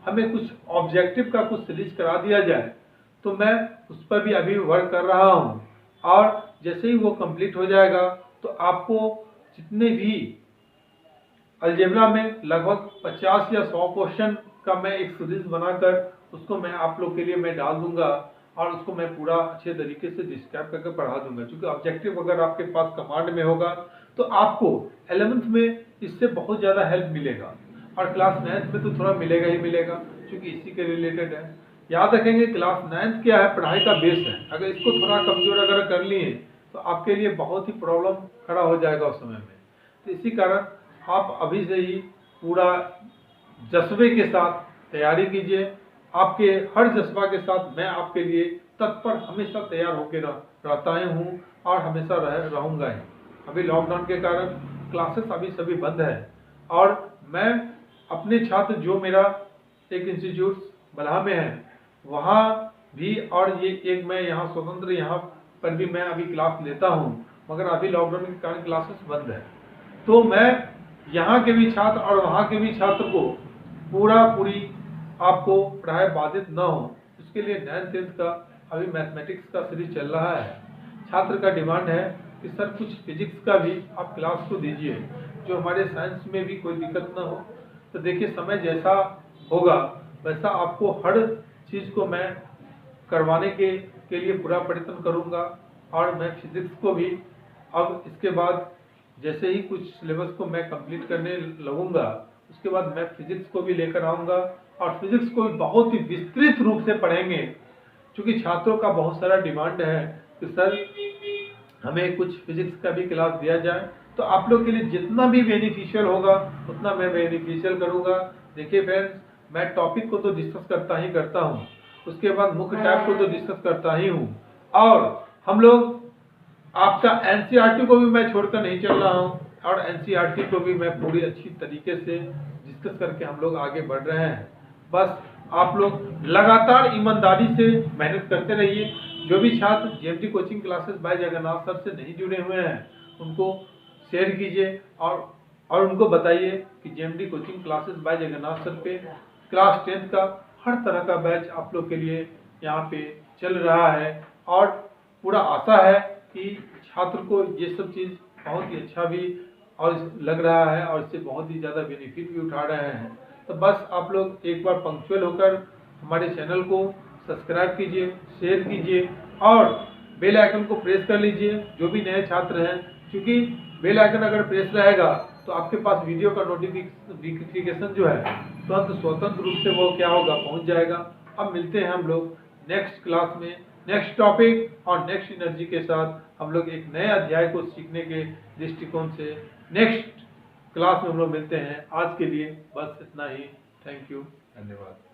Speaker 1: हमें कुछ ऑब्जेक्टिव का कुछ सीरीज करा दिया जाए, तो मैं उस पर भी अभी वर्क कर रहा हूँ और जैसे ही वो कंप्लीट हो जाएगा तो आपको जितने भी अलजेब्रा में लगभग 50 या 100 क्वेश्चन का मैं एक सीरीज बनाकर उसको मैं आप लोग के लिए मैं डाल दूंगा और उसको मैं पूरा अच्छे तरीके से डिस्क्राइब करके पढ़ा दूंगा। क्योंकि ऑब्जेक्टिव अगर आपके पास कमांड में होगा तो आपको 11th में इससे बहुत ज़्यादा हेल्प मिलेगा और क्लास 9th में तो थोड़ा मिलेगा ही मिलेगा, क्योंकि इसी के रिलेटेड है। याद रखेंगे क्लास 9th क्या है? पढ़ाई का बेस है। अगर इसको थोड़ा कमजोर अगर कर लिए तो आपके लिए बहुत ही प्रॉब्लम खड़ा हो जाएगा उस समय में। तो इसी कारण आप अभी से ही पूरा जज्बे के साथ तैयारी कीजिए। आपके हर जज्बा के साथ मैं आपके लिए तत्पर हमेशा तैयार होकर रहता हूँ और हमेशा रहूँगा ही। अभी लॉकडाउन के कारण क्लासेस अभी सभी बंद है और मैं अपने छात्र जो मेरा एक इंस्टीट्यूट बलहा में है वहाँ भी, और ये एक मैं यहाँ स्वतंत्र यहाँ पर भी मैं अभी क्लास लेता हूँ, मगर अभी लॉकडाउन के कारण क्लासेस बंद है। तो मैं यहाँ के भी छात्र और वहाँ के भी छात्र को पूरी आपको पढ़ाई बाधित न हो, इसके लिए 9th 10th का अभी मैथमेटिक्स का सीरीज चल रहा है। छात्र का डिमांड है कि सर कुछ फिजिक्स का भी आप क्लास को दीजिए, जो हमारे साइंस में भी कोई दिक्कत ना हो। तो देखिए, समय जैसा होगा वैसा आपको हर चीज़ को मैं करवाने के लिए पूरा प्रयत्न करूंगा। और मैं फिजिक्स को भी अब इसके बाद जैसे ही कुछ सिलेबस को मैं कंप्लीट करने लगूंगा उसके बाद मैं फिजिक्स को भी लेकर आऊंगा और फिजिक्स को भी बहुत ही विस्तृत रूप से पढ़ेंगे, क्योंकि छात्रों का बहुत सारा डिमांड है कि सर हमें कुछ फिजिक्स का भी क्लास दिया जाए। तो आप लोग के लिए जितना भी बेनिफिशियल होगा उतना मैं बेनिफिशियल करूंगा। देखिए फ्रेंड्स, मैं टॉपिक को तो डिस्कस करता हूँ, उसके बाद मुख्य टाइप को तो डिस्कस करता ही हूँ, और हम लोग आपका एनसीईआरटी को भी मैं छोड़कर नहीं चल रहा हूँ, और एनसीईआरटी को भी मैं पूरी अच्छी तरीके से डिस्कस करके हम लोग आगे बढ़ रहे हैं। बस आप लोग लगातार ईमानदारी से मेहनत करते रहिए। जो भी छात्र JMD coaching classes bye Jagannath sir से नहीं जुड़े हुए हैं, उनको शेयर कीजिए और उनको बताइए कि JMD coaching classes bye Jagannath sir पे क्लास 10th का हर तरह का बैच आप लोग के लिए यहाँ पे चल रहा है, और पूरा आशा है कि छात्र को ये सब चीज़ बहुत ही अच्छा भी और लग रहा है, और इससे बहुत ही ज़्यादा बेनिफिट भी उठा रहे हैं। तो बस आप लोग एक बार पंक्चुअल होकर हमारे चैनल को सब्सक्राइब कीजिए, शेयर कीजिए और बेल आइकन को प्रेस कर लीजिए जो भी नए छात्र हैं, क्योंकि बेल आइकन अगर प्रेस रहेगा तो आपके पास वीडियो का नोटिफिकेशन जो है स्वतंत्र रूप से वो क्या होगा, पहुंच जाएगा। अब मिलते हैं हम लोग नेक्स्ट क्लास में, नेक्स्ट टॉपिक और नेक्स्ट एनर्जी के साथ। हम लोग एक नए अध्याय को सीखने के दृष्टिकोण से नेक्स्ट क्लास में हम लोग मिलते हैं। आज के लिए बस इतना ही। थैंक यू, धन्यवाद।